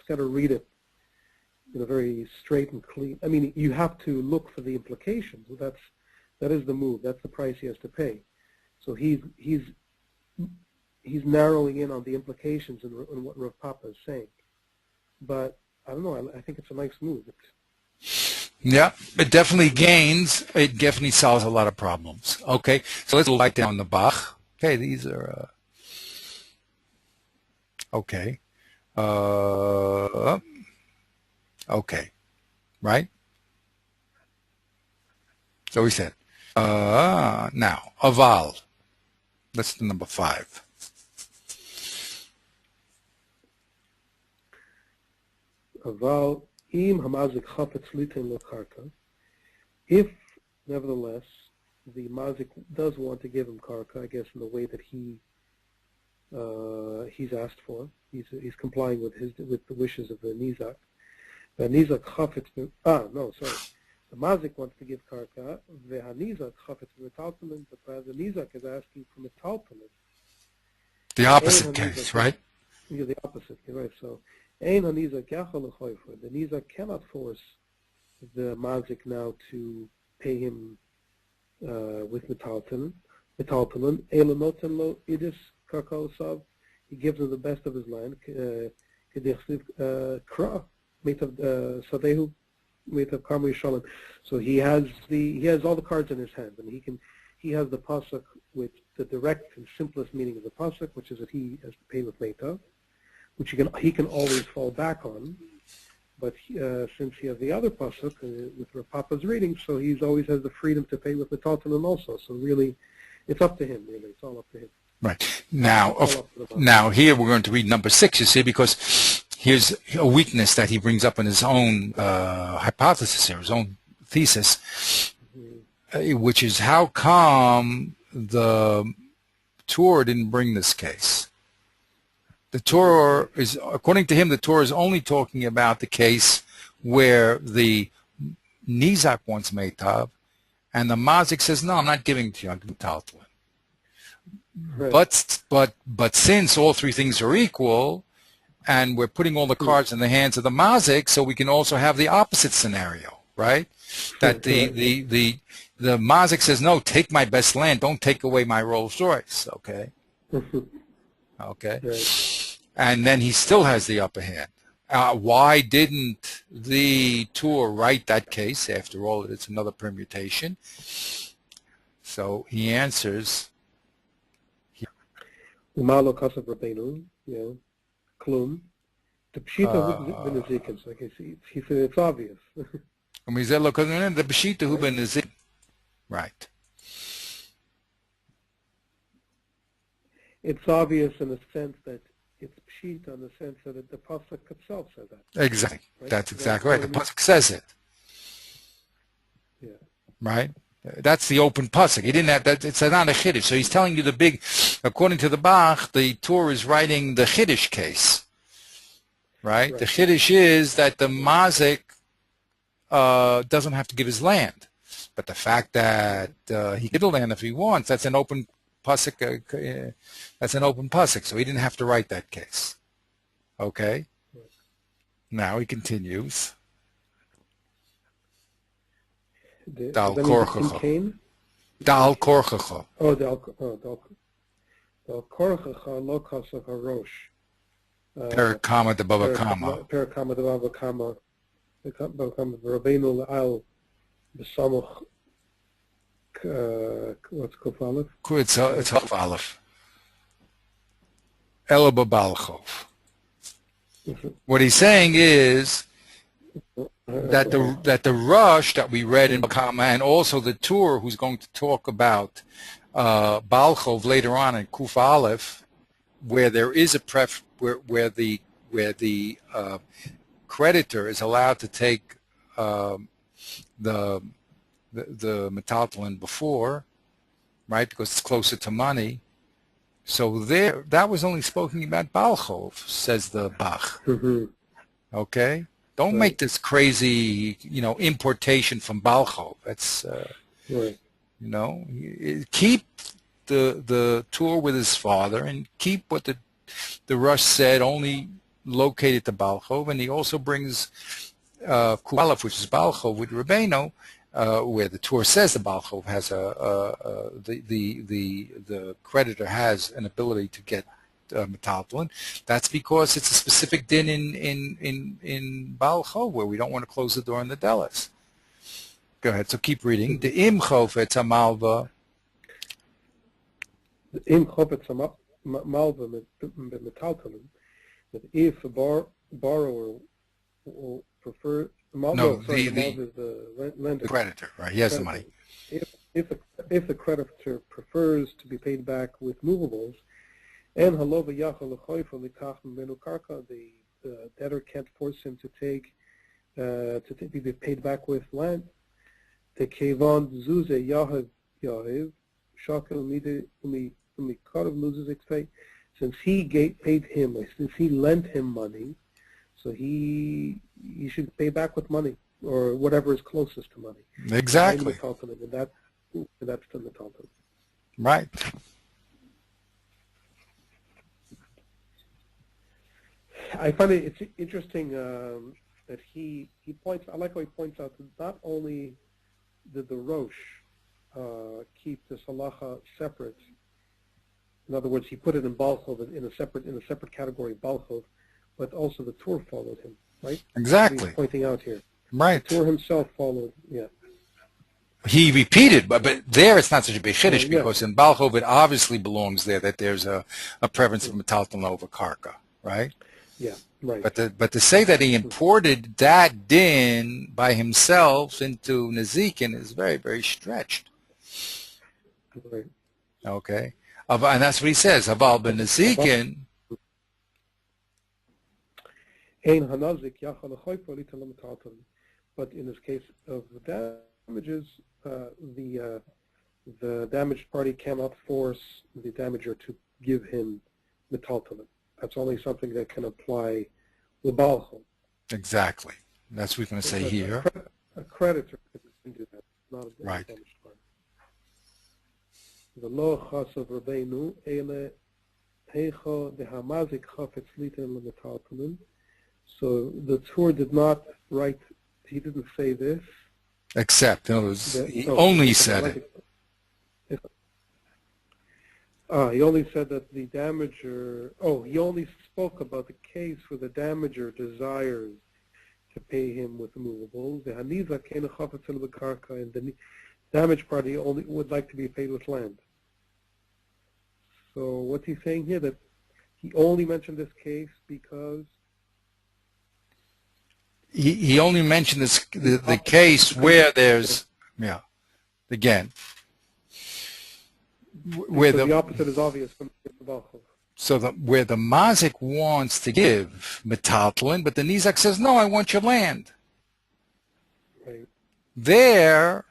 got to read it in a very straight and clean." I mean, you have to look for the implications. That is the move. That's the price he has to pay. So he's narrowing in on the implications in what Rav Papa is saying. But I don't know. I think it's a nice move. Yeah, it definitely gains. It definitely solves a lot of problems. Okay, so let's write down the Bach. Okay, these are Okay. Okay. Right? So we said, now, aval. That's the number 5. Aval im hamazik chafetz litin lekarka. If, nevertheless, the mazik does want to give him karka, I guess in the way that he's asked for, he's complying with the wishes of the nizak. The nizak chafetz. The mazik wants to give karka. The nizak chafetz metaltalin, but the nizak is asking for metaltalin. The opposite case, right? Yeah, the opposite. You're right. So, ein hanizak yachal lechoyfer. The nizak cannot force the mazik now to pay him with metaltalin. Elanoten lo idis karkaosav. He gives him the best of his land. Kra metav sadehu metav karmi shalom. So he has all the cards in his hand, and he has the pasuk with the direct and simplest meaning of the pasuk, which is that he has to pay with metav, which he can always fall back on. But since he has the other pasuk with Rav Papa's reading, so he always has the freedom to pay with metaltalin also. So really, it's up to him. Really, it's all up to him. Right. Now here we're going to read number 6, you see, because here's a weakness that he brings up in his own hypothesis here, his own thesis, which is how come the Torah didn't bring this case? The Torah is, according to him, the Torah is only talking about the case where the Nizak wants Meitav, and the Mazik says, no, I'm not giving to you, I'm giving Taltalin. Right. But since all 3 things are equal, and we're putting all the cards in the hands of the Mazik, so we can also have the opposite scenario, right? That the Mazik says, no, take my best land, don't take away my Rolls Royce, okay? Okay. Right. And then he still has the upper hand. Why didn't the Torah write that case? After all, it's another permutation. So he answers. Umalo kasav rabbeinu, yeah, klum. The pshita b'nezikin. So he said it's obvious. The pshita hu b'nezikin. Right. It's obvious in the sense that it's pshita in the sense that the pasuk itself says that. Exactly. Right? That's exactly right. The pasuk says it. Yeah. Right. That's the open pasuk. He didn't have that. It's not a chiddush. So he's telling you the big. According to the Bach, the Torah is writing the chiddush case. Right. The chiddush is that the mazik doesn't have to give his land, but the fact that he can give the land if he wants, that's an open pasuk. That's an open pasuk. So he didn't have to write that case. Okay. Now he continues. Dal korchacha. Dal korchacha. Oh, dal korchacha lo kasav harosh. Perakama de baba kama. Perakama de baba kama. Rabbeinu le'al b'samuch. What's Kuf Aleph? It's Kuf Aleph. Ela b'balchov. What he's saying is that the rush that we read in Bakama, and also the tour who's going to talk about Balchov later on in Kuf Aleph, where there is a where the creditor is allowed to take the metaltalin before, right, because it's closer to money. So there, that was only spoken about Balchov, says the Bach. Okay. Don't make this crazy, importation from Balchov. That's, keep the tour with his father and keep what the Rush said only located to Balchov. And he also brings Kuf Aleph, which is Balchov with Rabbeinu, where the tour says the Balchov has the creditor has an ability to get metaltalin. That's because it's a specific din in Balchov where we don't want to close the door on the delis. Go ahead. So keep reading. The im chofetz hamalva. The im chofetz hamalva metaltalin. that if a borrower will prefer, the Malv is the lender. The creditor, right? He has the money. If the creditor prefers to be paid back with movables, and halova yachal lechoifa likach mimenu karka, the debtor can't force him to be paid back with land. The kevon zuze yahav shakel umikarav loses expect. Since he paid him, since he lent him money, so he should pay back with money or whatever is closest to money. Exactly. And that's the metalton. Right. I find it's interesting that he points. I like how he points out that not only did the Rosh keep this halacha separate. In other words, he put it in Balchov in a separate category, Balchov, but also the Tur followed him, right? Exactly. He's pointing out here. Right. The Tur himself followed. Yeah. He repeated, but there it's not such a big chiddush because in Balchov it obviously belongs there that there's a preference of metalton over karka, right? Yeah, right. But to say that he imported that din by himself into Nezikin is very, very stretched. Right. Okay, and that's what he says. Aval ben Nezikin. But in this case of the damages, the damaged party cannot force the damager to give him metalton. That's only something that can apply the balchol. Exactly. That's what we're going to say here. A creditor can do that, not a damaged party. The law chas of Rabbeinu ele heicha dehamazik chafetz litin lemetaltonin. So the Tur did not write. He didn't say this. Except, in other words, he only said it. He only said that the damager, he only spoke about the case where the damager desires to pay him with movables. And the damaged party only would like to be paid with land. So what's he saying here? That he only mentioned this case because? He only mentioned this, the case where there's, again, where the opposite is obvious from the Balchov. So where the mazik wants to give metaltlin, but the nizak says, no, I want your land. Right. There,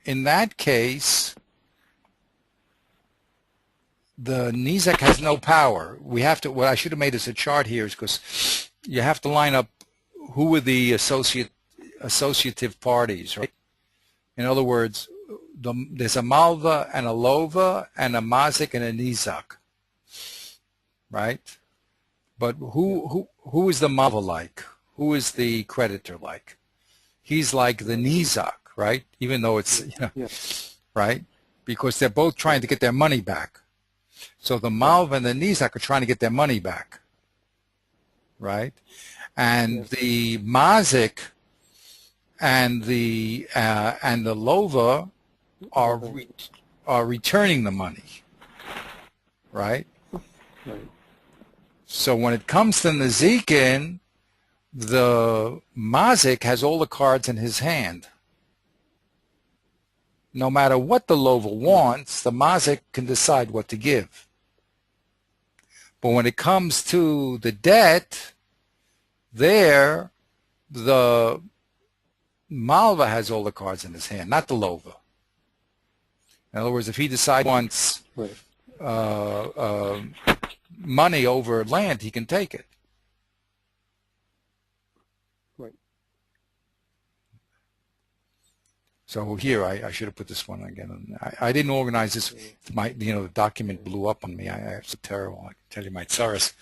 in that case, the nizak has no power. We have to, what I should have made as a chart here is because you have to line up who are the associative parties, right? In other words, there's a malva and a lova and a mazik and a nizak, right? But who is the malva like? Who is the creditor like? He's like the nizak, right? Even though it's, right? Because they're both trying to get their money back. So the malva and the nizak are trying to get their money back, right? And the mazik and the lova are returning the money, right? So when it comes to Nezikin, the mazik has all the cards in his hand. No matter what the lova wants, the mazik can decide what to give. But when it comes to the debt, there, the malva has all the cards in his hand, not the lova. In other words, if he decides he wants money over land, he can take it. Right. So here, I should have put this one again. I didn't organize this. The document blew up on me. It's terrible. I can tell you my tsaris.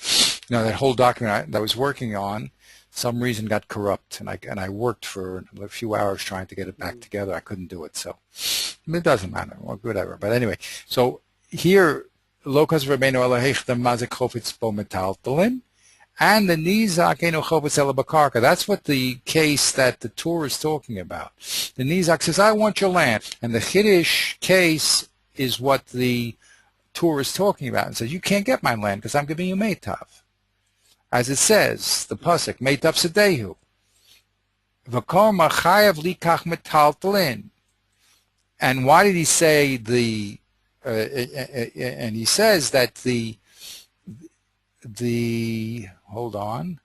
That whole document that I was working on, some reason got corrupt, and I worked for a few hours trying to get it back together. I couldn't do it, so it doesn't matter. Well, whatever. But anyway, so here, lokas Rabbeinu Elohech the mazik chofetz bo metaltalin, and the nizak eno chofetz ela bakarka. That's what the case that the Torah is talking about. The nizak says, "I want your land," and the chiddush case is what the Torah is talking about, and says, "You can't get my land because I'm giving you meitav." as it says, the pasuk, Meitav Sedehu. V'kol machayav likach metaltalin. And why did he say the, and he says that the, hold on.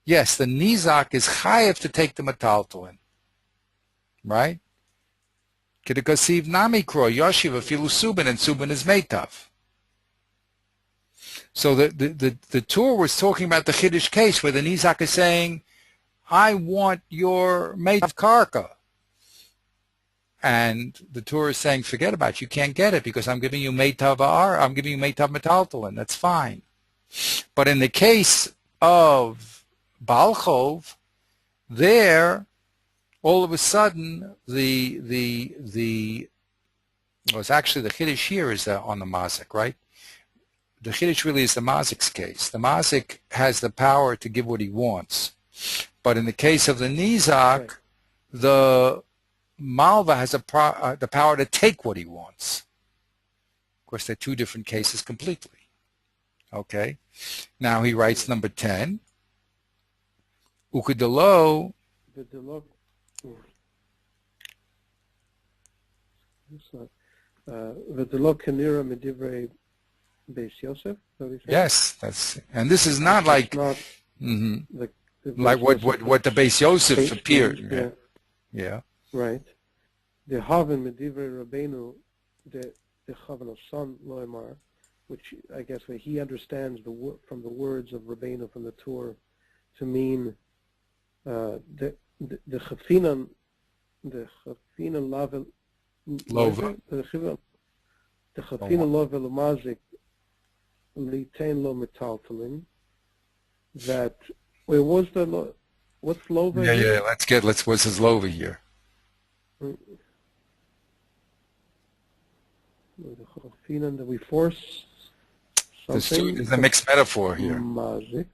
Yes, the nizak is chayav to take the metaltalin. Right? Kidikasiv nami kro, yoshiv afilu subin, and subin is meitav. So the Torah was talking about the Chiddush case where the nizak is saying, I want your meitav karka. And the Torah is saying, forget about it. You can't get it because I'm giving you meitav ar, I'm giving you meitav metaltalin. That's fine. But in the case of Baal Chov, there, all of a sudden, well, it's actually the Chiddush here is on the Mazik, right? The Chiddush really is the Mazik's case. The Mazik has the power to give what he wants. But in the case of the Nizak, right, the Malva has the power to take what he wants. Of course, they're two different cases completely. Okay? Now he writes number 10. Ukudalo. V'delo kanira medivrei Beis Yosef. Yes, and this is not like not like what the Beis Yosef appeared. Yeah. Yeah. Right. The Haven medivrei Rabbeinu the Chavan son Loimar, which I guess he understands from the words of Rabbeinu from the Torah to mean the Chafinan Lova the Chafinan Lova Lamazik Litain Lo Metaltalin. That what's Lova? Yeah. What's his Lova here? The Chafinan that we force something. There's a mixed metaphor here. Mazik.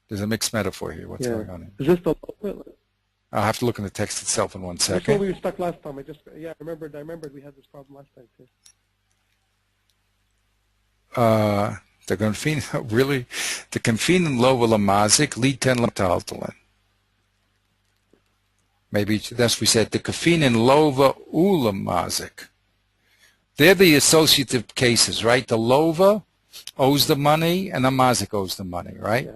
There's a mixed metaphor here. What's going on here? Is this the Lova? I'll have to look in the text itself in 1 second. That's where we were stuck last time. I remembered we had this problem last time too. The Confin really, the Confin Lova Lamazik Liten Lataltalin. Maybe that's what we said. The Confin and Lova Ulamazik. They're the associative cases, right? The Lova owes the money and the Mazik owes the money, right?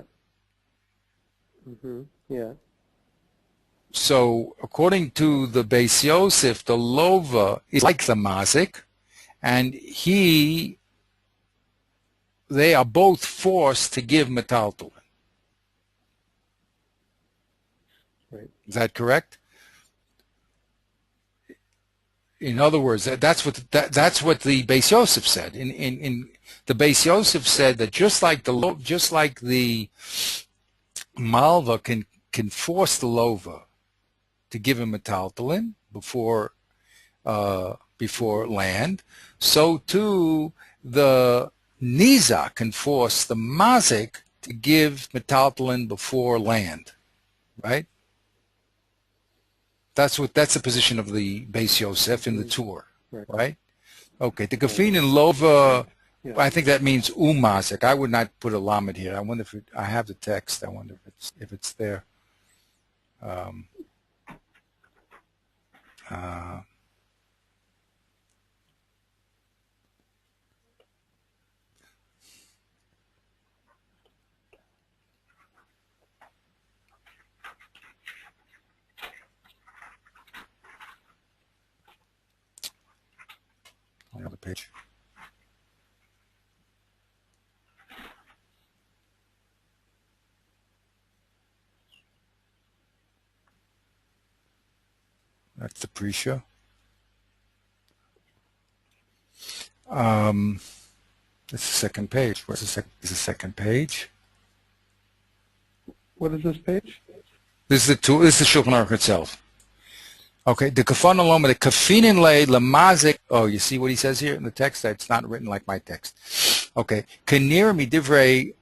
Yeah. Yeah. So according to the Beis Yosef, the Lova is like the Mazik, and they are both forced to give metaltalin. Right. Is that correct? In other words, that's what the Beis Yosef said. In the Beis Yosef said that just like the Malva can force the Lova to give him metaltalin before land, so too the Niza can force the Mazik to give metaltalin before land, right? That's the position of the Beis Yosef in the Torah, right? Okay, the Gefin and Lova, I think that means Mazik. I would not put a lamed here. I wonder if I have the text. I wonder if it's there. On the other page. That's the pre-show. That's the second page. Where's the second page? What is this page? This is the Shulchan Aruch itself. Okay, the kafan aloma, the kafinin lay lamazik. Oh, you see what he says here in the text? It's not written like my text. Okay, kanira midivrei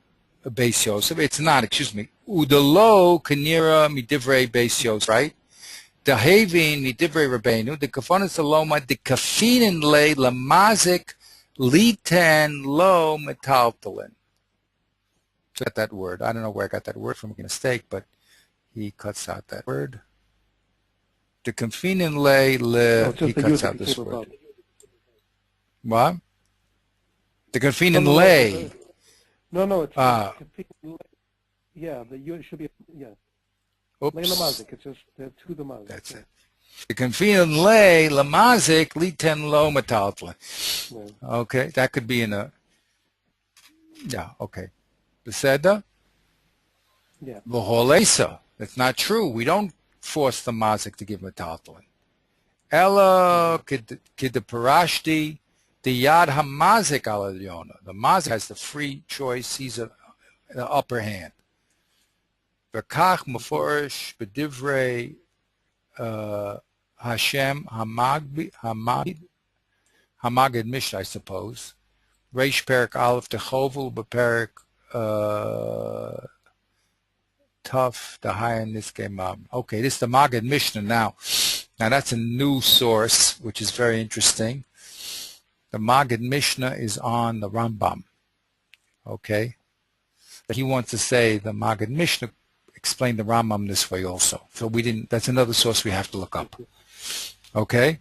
Beis Yosef. It's not. Excuse me. Udalo kanira midivrei Beis Yosef. Right. The havin midivrei Rabbeinu. The kafan aloma, the kafinin lay lamazik litan lo metaltalin. So that word. I don't know where I got that word from, a mistake, but he cuts out that word. The confinin lay Oh, le. it's He just the cuts yud that out this became word. above. What? The No, confinin no, no. lay. No, it's Ah, yeah, the yud should be, yeah. Leila oops. Mazik, it's just to the Mazik. That's Yeah. it. The confinin lay la mazik liten lo metaltlen. Yeah. Okay, that could be in a. Yeah. Okay. Beseda. Yeah. V'holesa. That's not true. We don't force the mazik to give metaltlen. Ella kid the yad hamazik al elyona. The mazik has the free choice. He's the upper hand. V'kach meforish b'divrei Hashem Hamagid Mishnah, I suppose. Reish Perik Aleph Techovel Beperik Tough the Hayan Niskemam. Okay, this is the Magid Mishnah now. Now that's a new source, which is very interesting. The Magid Mishnah is on the Rambam. Okay, but he wants to say the Magid Mishnah explained the Rambam this way also. So we didn't. That's another source we have to look up. Okay,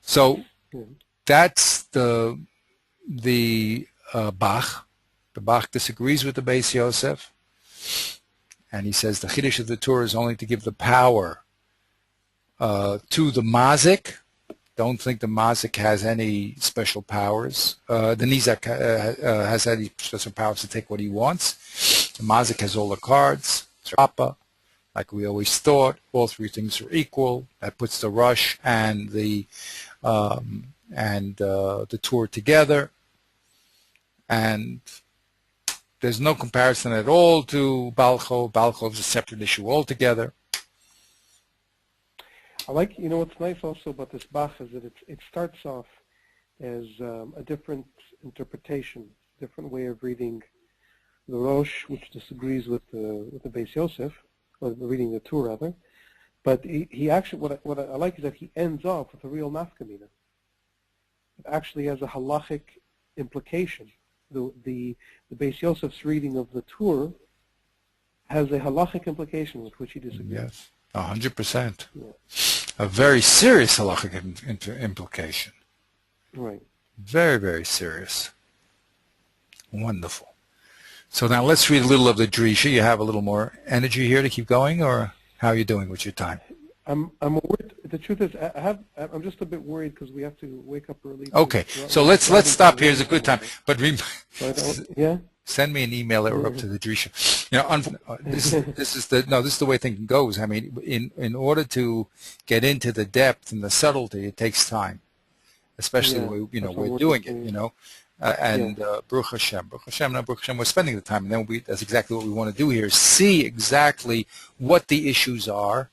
so that's the Bach. The Bach disagrees with the Beis Yosef, and he says the Chiddush of the Torah is only to give the power to the Mazik. Don't think the Mazik has any special powers. The Nizak has any special powers to take what he wants. The Mazik has all the cards. Papa, like we always thought, all three things are equal. That puts the rush and the tour together, and there's no comparison at all to Balchov. Balchov is a separate issue altogether. I like, what's nice also about this Bach is that it starts off as a different interpretation, different way of reading the Rosh, which disagrees with the Beis Yosef, or reading the Tur rather. But he actually, what I like is that he ends off with a real nafkamina. It actually has a halachic implication. The Beis Yosef's reading of the Tur has a halachic implication with which he disagrees. Yes, 100%. Yeah. A very serious halachic implication. Right. Very, very serious. Wonderful. So now let's read a little of the Drisha. You have a little more energy here to keep going, or how are you doing with your time? I'm worried. The truth is, I'm just a bit worried because we have to wake up early. Okay, so let's stop here. It's a good time. But yeah, send me an email or up to the Drisha. This is the way thinking goes. I mean, in order to get into the depth and the subtlety, it takes time, especially we're doing it. Baruch Hashem, we're spending the time, and then that's exactly what we want to do here, see exactly what the issues are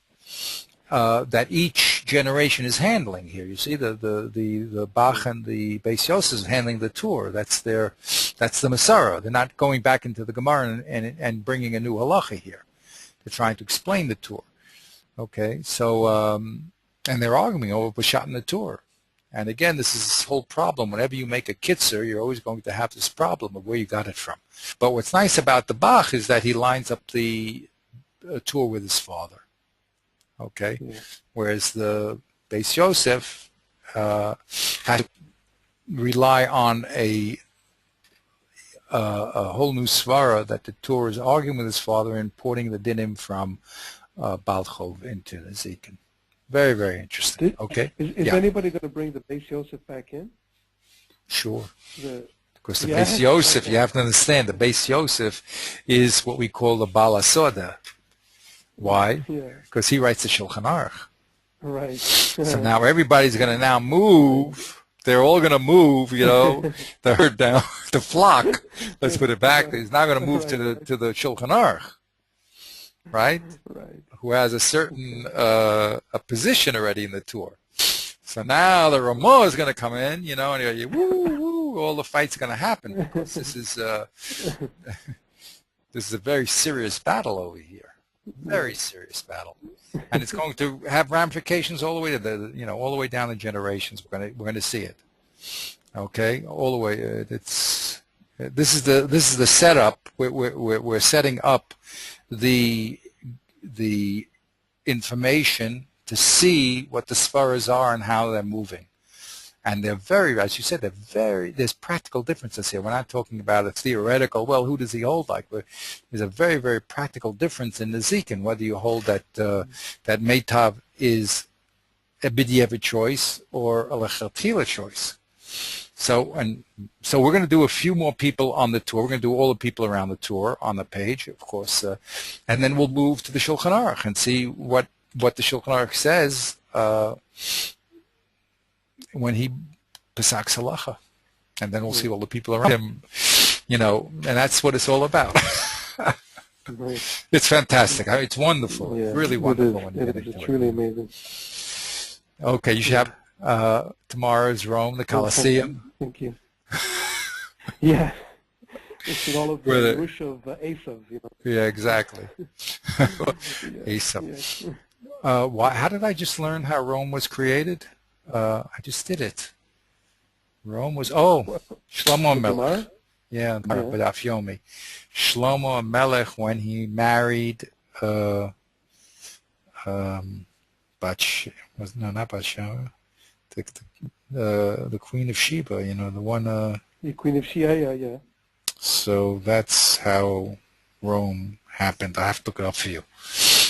that each generation is handling here. You see, the Bach and the Beis Yosef is handling the Tur. That's the Masara. They're not going back into the Gemara and bringing a new halacha here. They're trying to explain the Tur. Okay, so, and they're arguing over Bashat and the Tur. And again, this is this whole problem. Whenever you make a kitzer, you're always going to have this problem of where you got it from. But what's nice about the Bach is that he lines up the Tur with his father. Okay, whereas the Beis Yosef had to rely on a whole new svara that the Tur is arguing with his father and porting the dinim from Balchov into the Zikin. Very, very interesting. Okay. Is anybody going to bring the Beis Yosef back in? Sure. Because the Beis Yosef, you have to understand, the Beis Yosef is what we call the Bala Soda. Why? Because he writes the Shulchan Aruch. Right. So now everybody's going to now move. They're all going to move, the herd down, the flock. Let's put it back. He's now going to move to the Shulchan Aruch. Right? Right. Who has a certain a position already in the Tur. So now the Ramah is going to come in, and woo, woo, all the fights are going to happen because this is a very serious battle over here. Very serious battle, and it's going to have ramifications all the way to all the way down the generations. We're going to see it. Okay, all the way. This is the setup. We're setting up the information to see what the svaras are and how they're moving. And they're very, as you said, there's practical differences here. We're not talking about a theoretical, well, who does he hold like? There's a very, very practical difference in the zikin, whether you hold that that meitav is a b'diavad choice or a lechatchila choice. So we're going to do a few more people on the tour. We're going to do all the people around the tour on the page, of course, and then we'll move to the Shulchan Aruch and see what the Shulchan Aruch says when he pesaks halacha, and then we'll see all the people around him, and that's what it's all about. It's fantastic. I mean, it's wonderful. Yeah, really wonderful. It's really amazing. Okay, you should have tomorrow's Rome, the Colosseum. Thank you. Yeah. It's all of the rush of Esav, Yeah, exactly. Esav. Yeah. How did I just learn how Rome was created? I just did it. Rome was, Shlomo Melech. Yeah, B'daf Yomi. Shlomo Melech, when he married not Bathsheba, the Queen of Sheba, the one. The Queen of Sheba, yeah. So that's how Rome happened. I have to look it up for you.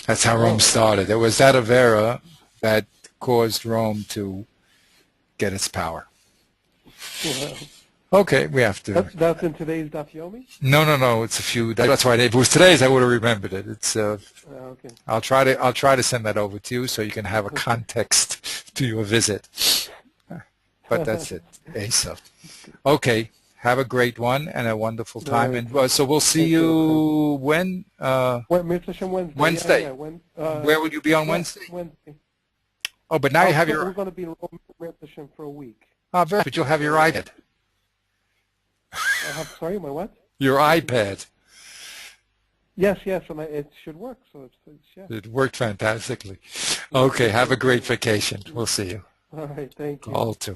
That's how Rome started. It was that Avera that caused Rome to get its power. Wow. Okay, we have to. That's in today's Daf Yomi? No. It's a few. That's why if it was today's, I would have remembered it. It's. Okay. I'll try to send that over to you so you can have a context to your visit. But that's it. Esav. Okay. Have a great one and a wonderful time. And so we'll see you when? Wednesday. Yeah. Where will you be on Wednesday? Wednesday. Oh, but now you have your. We're going to be in Rome for a week. But you'll have your iPad. Sorry, my what? Your iPad. Yes, and it should work. So it's. It worked fantastically. Okay, have a great vacation. We'll see you. All right, thank you. All too.